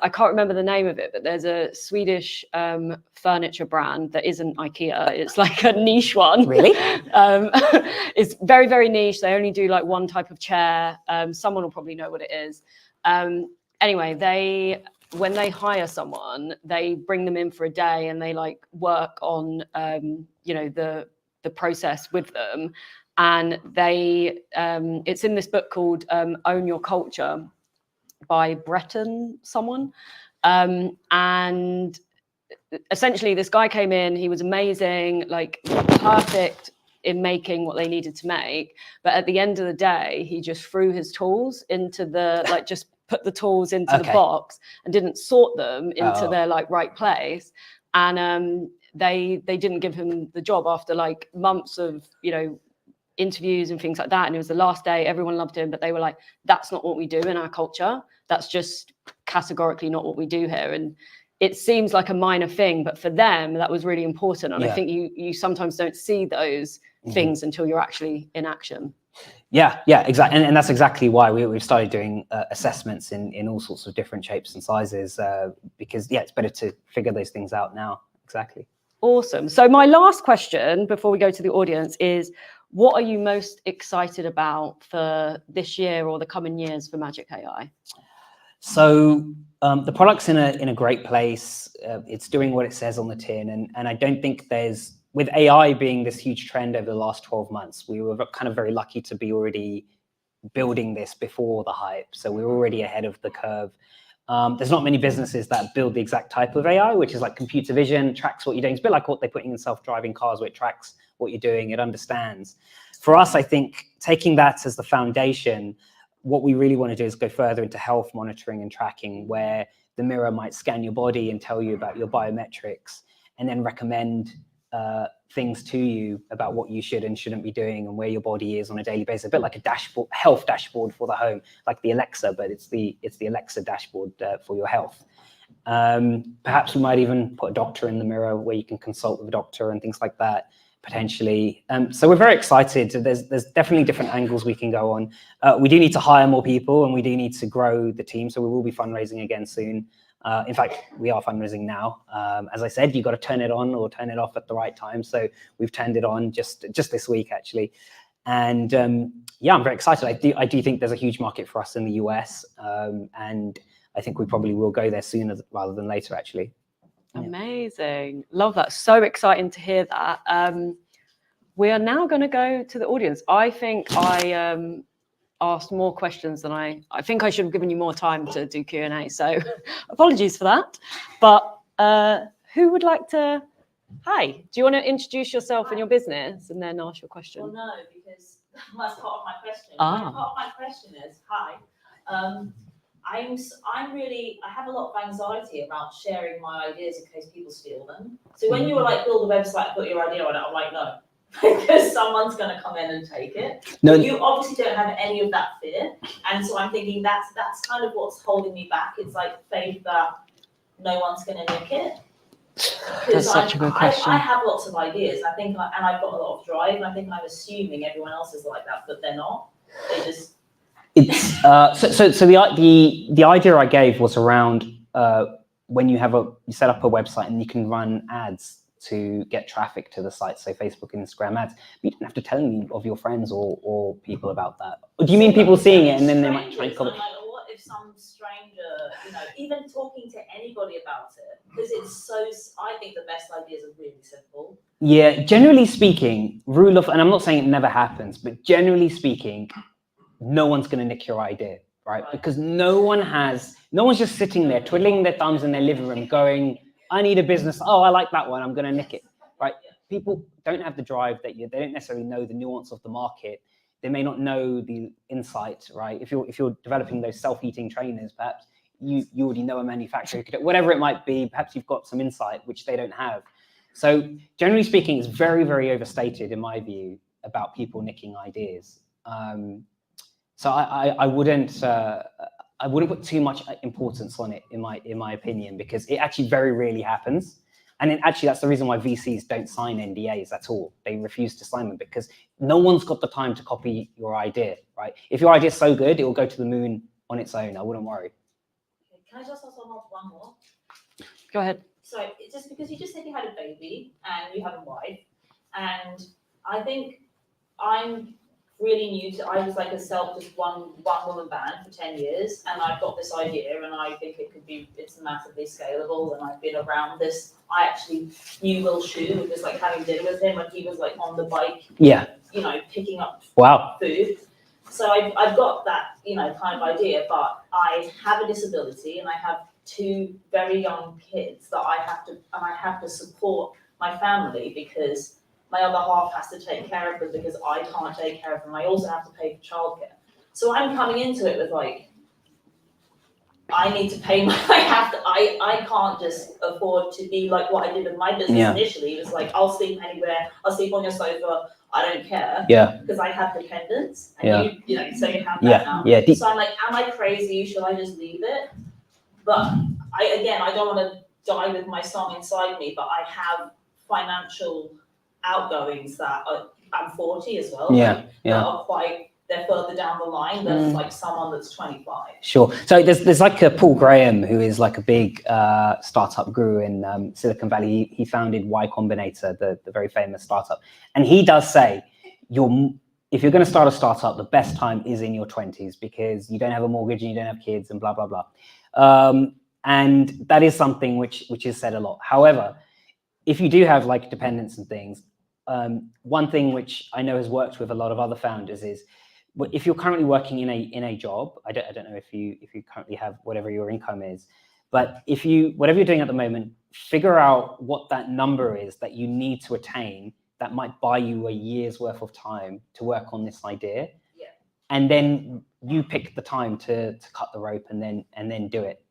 I can't remember the name of it, but there's a Swedish furniture brand that isn't IKEA. It's like a niche one. Really? It's very, very niche. They only do like one type of chair. Someone will probably know what it is. Anyway, when they hire someone, they bring them in for a day and they like work on, the process with them. And it's in this book called Own Your Culture by Breton someone. And essentially this guy came in, he was amazing, like perfect in making what they needed to make. But at the end of the day, he just threw his tools into just put the tools into the box and didn't sort them into their like right place. And they didn't give him the job after like months of, interviews and things like that. And it was the last day, everyone loved him, but they were like, that's not what we do in our culture. That's just categorically not what we do here. And it seems like a minor thing, but for them, that was really important. And I think you sometimes don't see those things until you're actually in action. Yeah, exactly. And that's exactly why we've started doing assessments in all sorts of different shapes and sizes, because it's better to figure those things out now. Exactly. Awesome. So my last question before we go to the audience is, what are you most excited about for this year or the coming years for Magic AI? So the product's in a great place. It's doing what it says on the tin. And I don't think with AI being this huge trend over the last 12 months, we were kind of very lucky to be already building this before the hype. So we're already ahead of the curve. There's not many businesses that build the exact type of AI, which is like computer vision, tracks what you're doing. It's a bit like what they're putting in self-driving cars, where it tracks what you're doing, it understands. For us, I think taking that as the foundation, what we really want to do is go further into health monitoring and tracking, where the mirror might scan your body and tell you about your biometrics, and then recommend things to you about what you should and shouldn't be doing and where your body is on a daily basis. A bit like a dashboard, health dashboard for the home, like the Alexa, but it's the Alexa dashboard for your health. Perhaps we might even put a doctor in the mirror where you can consult with a doctor and things like that, potentially. So we're very excited. There's definitely different angles we can go on. We do need to hire more people and we do need to grow the team. So we will be fundraising again soon. In fact, we are fundraising now. As I said, you've got to turn it on or turn it off at the right time. So we've turned it on just this week, actually. And I'm very excited. I do think there's a huge market for us in the US. And I think we probably will go there sooner rather than later, actually. Amazing. Love that. So exciting to hear that. We are now going to go to the audience. I think I asked more questions than I think I should have given you more time to do Q&A. So apologies for that. But who would like to? Hi, do you want to introduce yourself and your business and then ask your question? Well, no, because that's part of my question. Ah. Part of my question is, hi. I have a lot of anxiety about sharing my ideas in case people steal them. So when you were like, build a website and put your idea on it, I'm like, no, because someone's going to come in and take it. No, you obviously don't have any of that fear. And so I'm thinking that's kind of what's holding me back. It's like faith that no one's going to nick it. That's such a good question. I have lots of ideas. And I've got a lot of drive. And I think I'm assuming everyone else is like that, but they're not. They just. It's so the idea I gave was around when you set up a website and you can run ads to get traffic to the site, so Facebook and Instagram ads. You don't have to tell any of your friends or people about that. Or do you mean people seeing it and then they might try and comment? Like, what if some stranger, even talking to anybody about it? Because I think the best ideas are really simple. Yeah, generally speaking, and I'm not saying it never happens, but generally speaking, no one's going to nick your idea, right? Because no one's just sitting there twiddling their thumbs in their living room going, I need a business. Oh, I like that one. I'm going to nick it. Right? People don't have the drive they don't necessarily know the nuance of the market. They may not know the insight, right? If you're developing those self-eating trainers, perhaps you already know a manufacturer, whatever it might be. Perhaps you've got some insight which they don't have. So generally speaking, it's very, very overstated in my view about people nicking ideas. So I wouldn't put too much importance on it in my opinion, because it actually very rarely happens. And actually, that's the reason why VCs don't sign NDAs at all. They refuse to sign them because no one's got the time to copy your idea, right? If your idea is so good, it will go to the moon on its own. I wouldn't worry. Can I just ask one more? Go ahead. So just because you just said you had a baby and you have a wife, and I think I'm really new to, I was like just one woman band for 10 years, and I've got this idea and I think it's massively scalable, and I've been around this. I actually knew Will Shu, just like having dinner with him when he was like on the bike, picking up food. So I've got that, kind of idea, but I have a disability and I have 2 very young kids that I have to support my family because my other half has to take care of them because I can't take care of them. I also have to pay for childcare. So I'm coming into it with like, I need to pay I can't just afford to be like what I did with my business initially. It was like, I'll sleep anywhere, I'll sleep on your sofa, I don't care. Because I have dependents. And you have that now. So I'm like, am I crazy? Should I just leave it? But I don't want to die with my song inside me, but I have financial outgoings that I'm 40 as well. That are they're further down the line than like someone that's 25. Sure. So there's like a Paul Graham, who is like a big startup guru in Silicon Valley. He founded Y Combinator, the very famous startup. And he does say, if you're going to start a startup, the best time is in your 20s because you don't have a mortgage and you don't have kids and blah, blah, blah. And that is something which is said a lot. However, if you do have like dependents and things, one thing which I know has worked with a lot of other founders is, if you're currently working in a job, I don't know if you currently have whatever your income is, but whatever you're doing at the moment, figure out what that number is that you need to attain that might buy you a year's worth of time to work on this idea. And then you pick the time to cut the rope and then do it.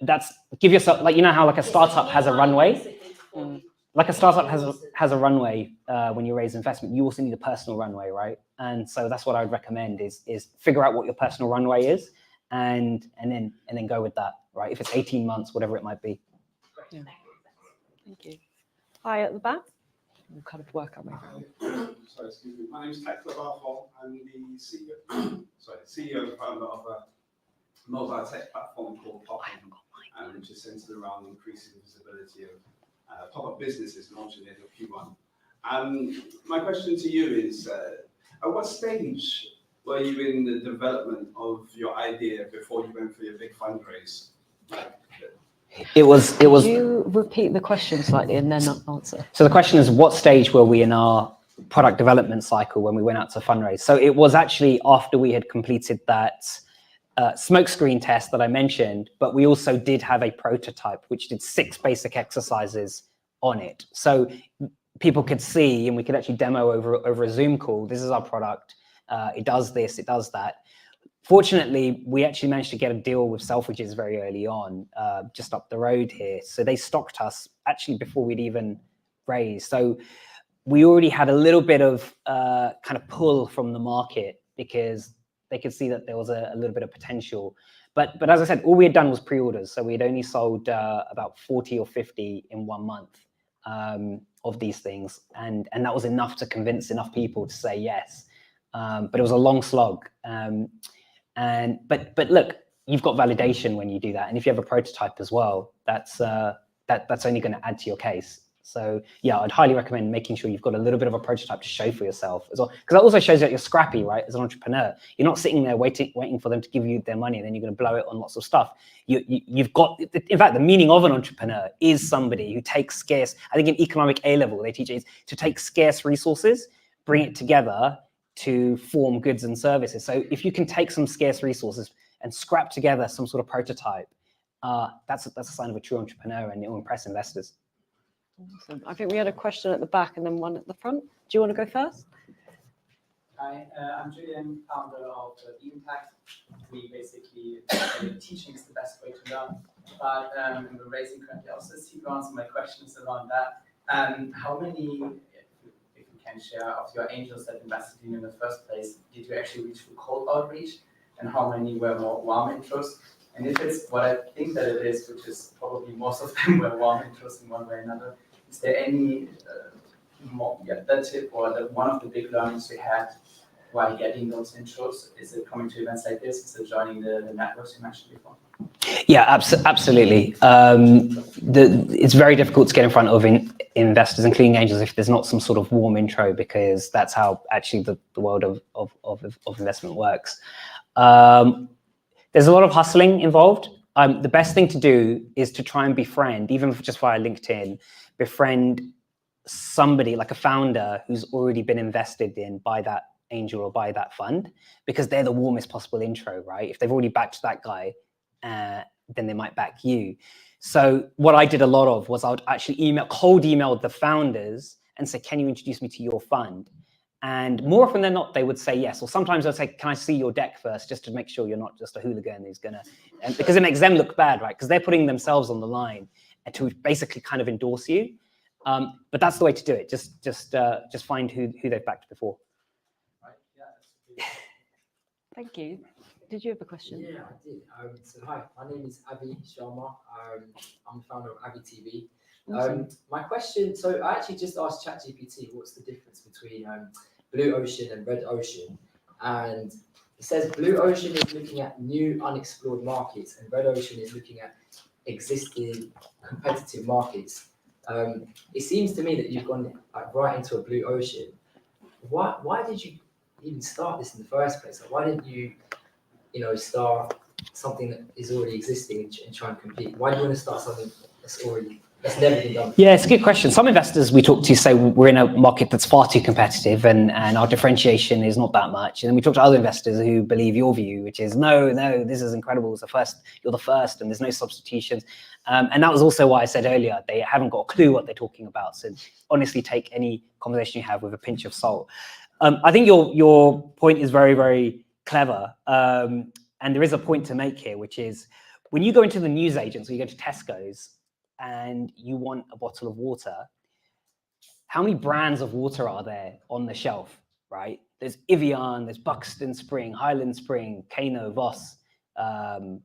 That's give yourself, like, how like a startup has a runway. Like a startup has a runway when you raise investment. You also need a personal runway, right? And so that's what I would recommend is figure out what your personal runway is, and then go with that, right? If it's 18 months, whatever it might be. Yeah. Thank you. Hi at the back. We'll kind of work our way around. Sorry, excuse me. My name is Tekla Barfol. I'm the CEO and founder of a mobile tech platform called Pop-In, which is centered around increasing visibility of pop-up businesses launched at the end of Q1. My question to you is, at what stage were you in the development of your idea before you went for your big fundraise? It was. Could you repeat the question slightly and then answer? So the question is, what stage were we in our product development cycle when we went out to fundraise? So it was actually after we had completed that smokescreen test that I mentioned, but we also did have a prototype which did 6 basic exercises on it. So people could see, and we could actually demo over a Zoom call. This is our product. It does this, it does that. Fortunately, we actually managed to get a deal with Selfridges very early on, just up the road here. So they stocked us actually before we'd even raised. So we already had a little bit of kind of pull from the market because they could see that there was a little bit of potential. But as I said, all we had done was pre-orders. So we had only sold about 40 or 50 in 1 month of these things. And that was enough to convince enough people to say yes. But it was a long slog. But look, you've got validation when you do that. And if you have a prototype as well, that's only going to add to your case. So yeah, I'd highly recommend making sure you've got a little bit of a prototype to show for yourself as well, because that also shows that you're scrappy, right? As an entrepreneur, you're not sitting there waiting for them to give you their money and then you're going to blow it on lots of stuff. You've got, in fact, the meaning of an entrepreneur is somebody who takes scarce, I think in economic A level, they teach it to take scarce resources, bring it together to form goods and services. So if you can take some scarce resources and scrap together some sort of prototype, that's a sign of a true entrepreneur, and it will impress investors. Awesome. I think we had a question at the back and then one at the front. Do you want to go first? Hi, I'm Julian, founder of Impact. We basically teaching is the best way to learn, but we're raising currently also seed rounds. My questions around that. How many, if you can share, of your angels that invested in you in the first place did you actually reach through cold outreach, and how many were more warm intros? And if it's what I think that it is, which is probably most of them were warm intros in one way or another, is there any that tip or one of the big learnings we had while getting those intros? Is it coming to events like this? Is it joining the networks you mentioned before? Yeah, absolutely. It's very difficult to get in front of investors, including angels, if there's not some sort of warm intro, because that's how actually the world of investment works. There's a lot of hustling involved. The best thing to do is to try and befriend, even if just via LinkedIn, befriend somebody like a founder who's already been invested in by that angel or by that fund, because they're the warmest possible intro, right? If they've already backed that guy, then they might back you. So what I did a lot of was I would actually cold email the founders and say, can you introduce me to your fund? And more often than not, they would say yes. Or sometimes I'd say, can I see your deck first, just to make sure you're not just a hooligan who's gonna, because it makes them look bad, right? Because they're putting themselves on the line to basically kind of endorse you. But that's the way to do it. Just find who they've backed before. Right. Yeah. Thank you. Did you have a question? Yeah, I did. So hi, my name is Abhi Sharma. I'm the founder of Abhi TV. My question, so I actually just asked ChatGPT what's the difference between blue ocean and red ocean, and it says blue ocean is looking at new unexplored markets and red ocean is looking at existing competitive markets. It seems to me that you've gone right into a blue ocean. Why did you even start this in the first place? Like, why didn't you start something that is already existing and try and compete? Why do you want to start something that's never been done? Yeah, it's a good question. Some investors we talk to say we're in a market that's far too competitive and our differentiation is not that much. And then we talk to other investors who believe your view, which is no, this is incredible. You're the first and there's no substitutions. And that was also why I said earlier, they haven't got a clue what they're talking about. So honestly, take any conversation you have with a pinch of salt. I think your point is very, very clever. And there is a point to make here, which is when you go into the newsagents or you go to Tesco's and you want a bottle of water, how many brands of water are there on the shelf, right? There's Evian, there's Buxton Spring, Highland Spring, Kano, Voss. I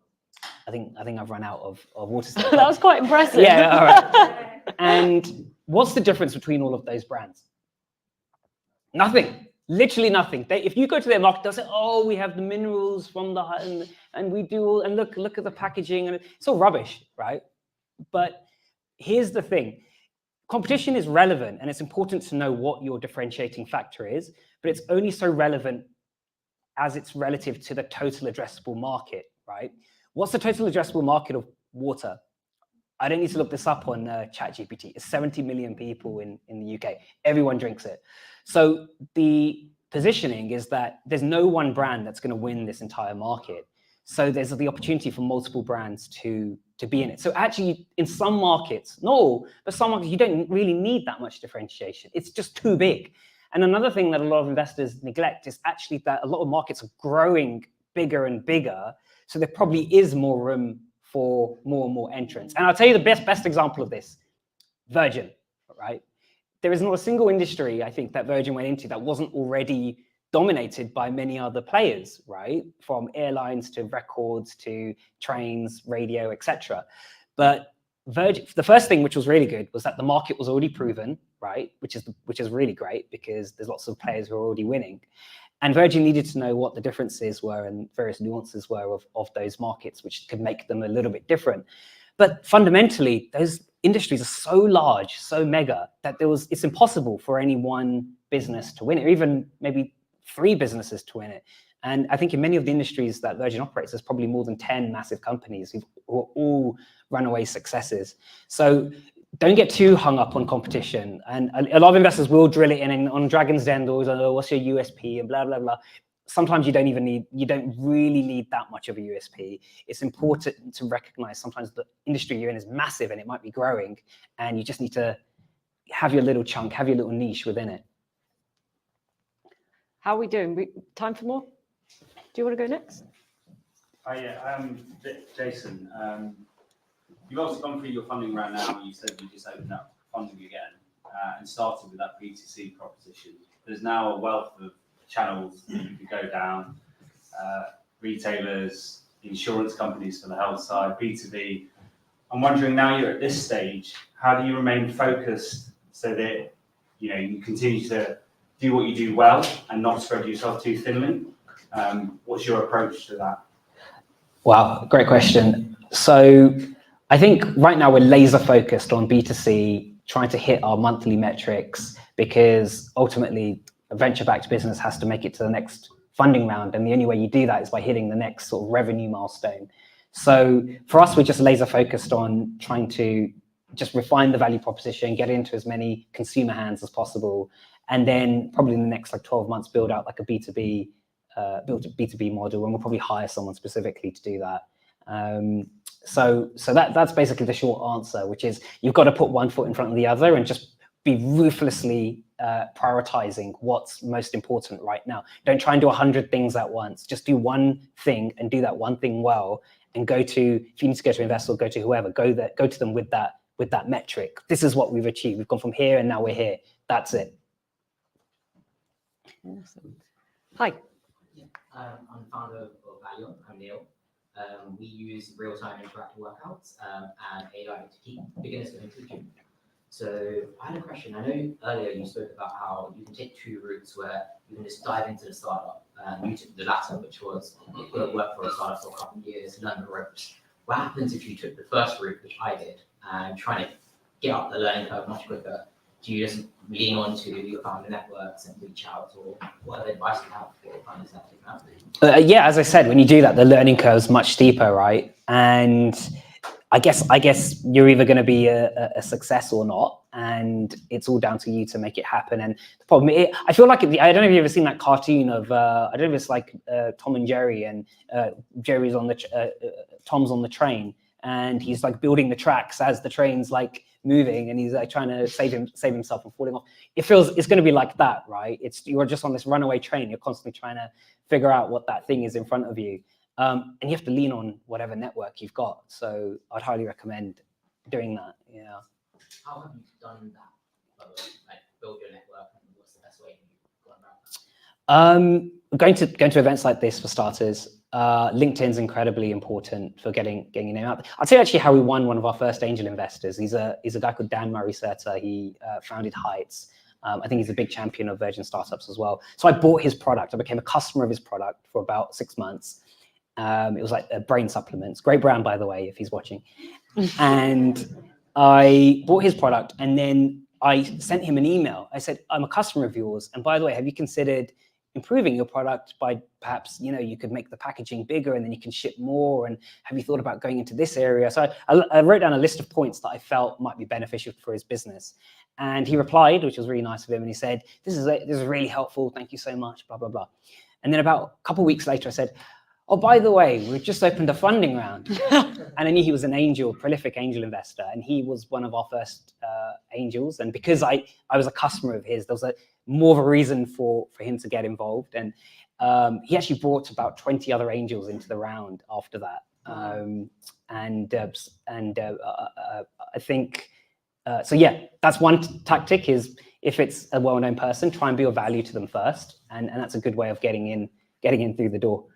think I've run out of water. That was quite impressive. Yeah, all right. And what's the difference between all of those brands? Nothing. Literally nothing. If you go to their market, they'll say, "Oh, we have the minerals from the and we do, and look at the packaging, and it's all rubbish, right?" But here's the thing: competition is relevant, and it's important to know what your differentiating factor is. But it's only so relevant as it's relative to the total addressable market, right? What's the total addressable market of water? I don't need to look this up on ChatGPT. It's 70 million people in the UK. Everyone drinks it. So the positioning is that there's no one brand that's going to win this entire market. So there's the opportunity for multiple brands to be in it. So actually, in some markets, not all, but some markets, you don't really need that much differentiation. It's just too big. And another thing that a lot of investors neglect is actually that a lot of markets are growing bigger and bigger. So there probably is more room for more and more entrants. And I'll tell you the best example of this, Virgin, right? There is not a single industry, I think, that Virgin went into that wasn't already dominated by many other players, right? From airlines to records to trains, radio, etc. But Virgin, the first thing which was really good was that the market was already proven, right? Which is really great because there's lots of players who are already winning. And Virgin needed to know what the differences were and various nuances were of those markets, which could make them a little bit different. But fundamentally, those industries are so large, so mega, that it's impossible for any one business to win it, or even maybe 3 businesses to win it. And I think in many of the industries that Virgin operates, there's probably more than 10 massive companies who are all runaway successes. So don't get too hung up on competition. And a lot of investors will drill it in, and on Dragon's Den, always, oh, what's your USP and blah, blah, blah. sometimes you don't really need that much of a USP. It's important to recognize sometimes the industry you're in is massive and it might be growing, and you just need to have your little chunk, have your little niche within it. How are we doing? Time for more? Do you want to go next? Jason, you've obviously gone through your funding round now. You said you just opened up funding again and started with that B2C proposition. There's now a wealth of channels that you could go down, retailers, insurance companies for the health side, B2B. I'm wondering, now you're at this stage, how do you remain focused so that you continue to do what you do well and not spread yourself too thinly? What's your approach to that? Wow, great question. So I think right now we're laser focused on B2C, trying to hit our monthly metrics, because ultimately a venture-backed business has to make it to the next funding round. And the only way you do that is by hitting the next sort of revenue milestone. So for us, we're just laser focused on trying to just refine the value proposition, get it into as many consumer hands as possible. And then probably in the next 12 months, build out like a B2B, build a B2B model, and we'll probably hire someone specifically to do that. So that's basically the short answer, which is you've got to put one foot in front of the other and just be ruthlessly prioritizing what's most important right now. Don't try and do 100 things at once. Just do one thing and do that one thing well, and go to, if you need to go to investor, go to whoever, go to them with that metric. This is what we've achieved. We've gone from here and now we're here. That's it. Awesome. Hi. I'm founder of Valiant. I'm Neil. We use real-time interactive workouts and AI to keep beginners going to the gym. So I had a question. I know earlier you spoke about how you can take two routes where you can just dive into the startup. You took the latter, which was work for a startup for a couple of years, learn the ropes. What happens if you took the first route, which I did, and trying to get up the learning curve much quicker? Do you just lean on to your founder networks and reach out, or what other advice do you have for founders that take that? Yeah, as I said, when you do that, the learning curve is much steeper, right? And I guess you're either going to be a success or not, and it's all down to you to make it happen. And the problem, I feel like I don't know if you've ever seen that cartoon of I don't know if it's like Tom and Jerry, and Jerry's on the Tom's on the train, and he's like building the tracks as the train's like moving, and he's like trying to save himself from falling off. It feels it's going to be like that, right? You're just on this runaway train. You're constantly trying to figure out what that thing is in front of you. And you have to lean on whatever network you've got. So I'd highly recommend doing that. Yeah. How have you done that? Like build your network, and what's the best way you've gone about that? Going to events like this for starters. LinkedIn's incredibly important for getting your name out. I'll tell you actually how we won one of our first angel investors. He's a guy called Dan Murray-Serta. He founded Heights. I think he's a big champion of Virgin startups as well. So I bought his product. I became a customer of his product for about 6 months. It was like brain supplements. Great brand, by the way, if he's watching. And I bought his product, and then I sent him an email. I said, I'm a customer of yours, and by the way, have you considered improving your product by perhaps, you could make the packaging bigger and then you can ship more, and have you thought about going into this area? So I wrote down a list of points that I felt might be beneficial for his business. And he replied, which was really nice of him, and he said, this is really helpful, thank you so much, blah, blah, blah. And then about a couple of weeks later, I said, oh, by the way, we've just opened a funding round. And I knew he was a prolific angel investor, and he was one of our first angels. And because I was a customer of his, there was more of a reason for him to get involved. And he actually brought about 20 other angels into the round after that. I think, so yeah, that's one tactic, is if it's a well-known person, try and be of value to them first. And that's a good way of getting in through the door.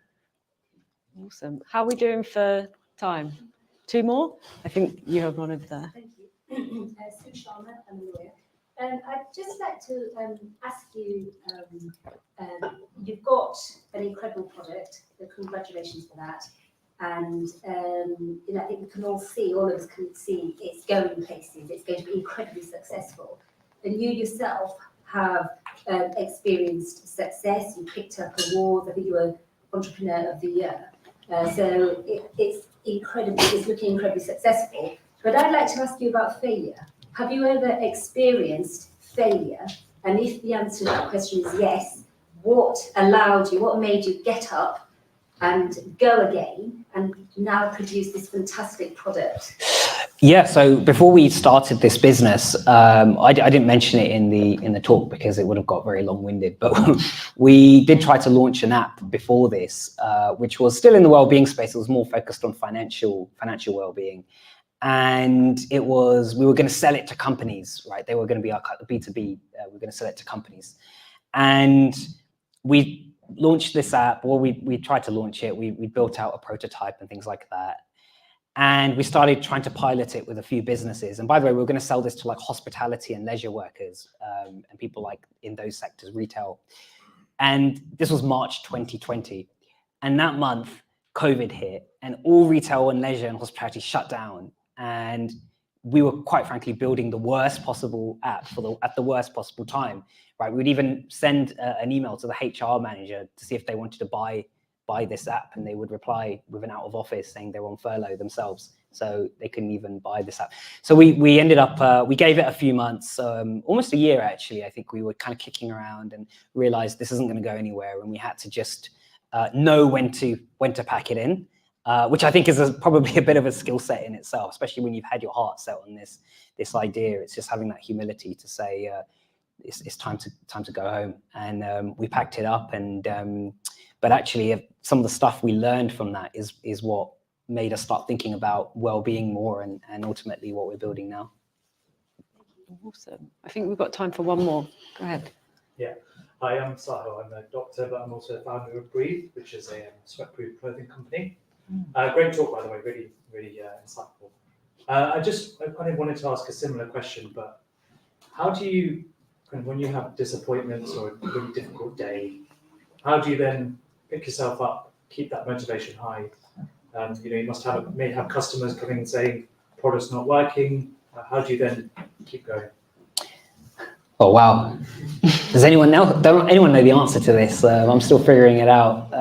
Awesome. How are we doing for time? 2 more? I think you have one over there. Thank you. Sue Sharma, I'm a lawyer. I'd just like to ask you, you've got an incredible product, so congratulations for that. And I think we can all see, all of us can see it's going places, it's going to be incredibly successful. And you yourself have experienced success, you picked up awards, I think you were Entrepreneur of the Year. So it's looking incredibly successful. But I'd like to ask you about failure. Have you ever experienced failure? And if the answer to that question is yes, what allowed you, what made you get up and go again and now produce this fantastic product? Yeah, so before we started this business, I didn't mention it in the talk because it would have got very long-winded, but we did try to launch an app before this, which was still in the well-being space. It was more focused on financial well-being. And we were going to sell it to companies, right? They were going to be our B2B. We were going to sell it to companies. And we launched this app, or we tried to launch it. We built out a prototype and things like that. And we started trying to pilot it with a few businesses. And by the way, we were going to sell this to like hospitality and leisure workers and people like in those sectors, retail. And this was March 2020. And that month, COVID hit and all retail and leisure and hospitality shut down. And we were quite frankly building the worst possible app at the worst possible time, right? We'd even send an email to the HR manager to see if they wanted to buy this app, and they would reply with an out of office saying they're on furlough themselves, so they couldn't even buy this app. So we ended up, we gave it a few months, almost a year actually. I think we were kind of kicking around and realized this isn't going to go anywhere, and we had to just know when to pack it in, which I think is probably a bit of a skill set in itself, especially when you've had your heart set on this idea. It's just having that humility to say it's time to go home, and we packed it up. And but actually, some of the stuff we learned from that is what made us start thinking about well-being more, and ultimately what we're building now. Awesome. I think we've got time for one more. Go ahead. Yeah. Hi, I'm Saho. I'm a doctor, but I'm also a founder of Breathe, which is a sweat-proof clothing company. Great talk, by the way, really, really insightful. I kind of wanted to ask a similar question, but how do you, when you have disappointments or a really difficult day, how do you then pick yourself up, keep that motivation high? You must may have customers coming and saying, product's not working. How do you then keep going? Oh, wow. Does anyone know the answer to this? I'm still figuring it out.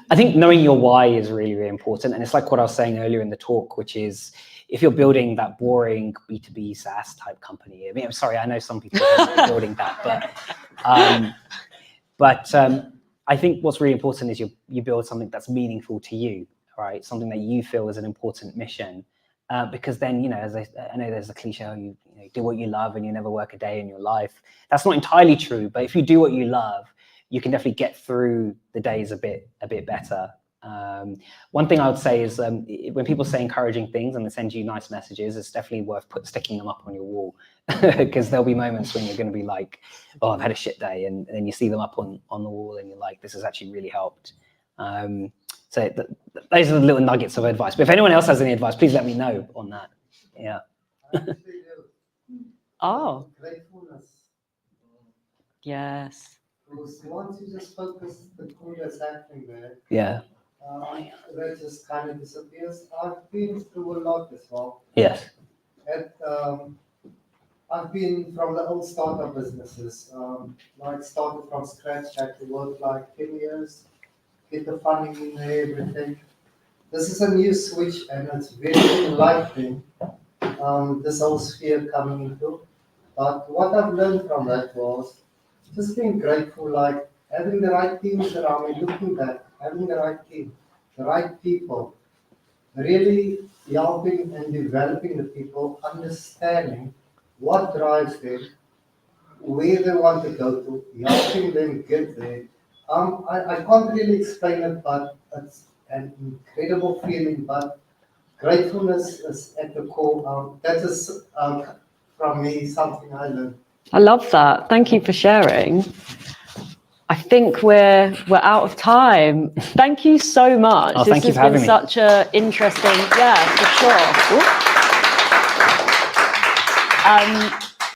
I think knowing your why is really, really important. And it's like what I was saying earlier in the talk, which is if you're building that boring B2B SaaS type company, I mean, I'm sorry, I know some people are building that, but I think what's really important is you build something that's meaningful to you, right? Something that you feel is an important mission. Because then, as I know there's a cliche, you do what you love and you never work a day in your life. That's not entirely true, but if you do what you love, you can definitely get through the days a bit better. One thing I would say is when people say encouraging things and they send you nice messages, it's definitely worth sticking them up on your wall, because there'll be moments when you're going to be like, oh, I've had a shit day, and then you see them up on the wall and you're like, this has actually really helped. So those are the little nuggets of advice. But if anyone else has any advice, please let me know on that. Yeah. Oh. Gratefulness. Yes. Because once you just focus the good that's happening there, Yeah. that just kind of disappears. I've been through a lot as well. Yes. And I've been from the old startup businesses. Like started from scratch, had to work like 10 years. Get the funding in there, everything. This is a new switch, and it's very enlightening, this whole sphere coming into. But what I've learned from that was just being grateful, like having the right teams around me, looking back, having the right team, the right people, really helping and developing the people, understanding what drives them, where they want to go to, helping them get there. I can't really explain it, but it's an incredible feeling. But gratefulness is at the core. That is, from me, something I learned. I love that. Thank you for sharing. I think we're out of time. Thank you so much. Oh, thank you for having me. This has been such an interesting, yeah, for sure.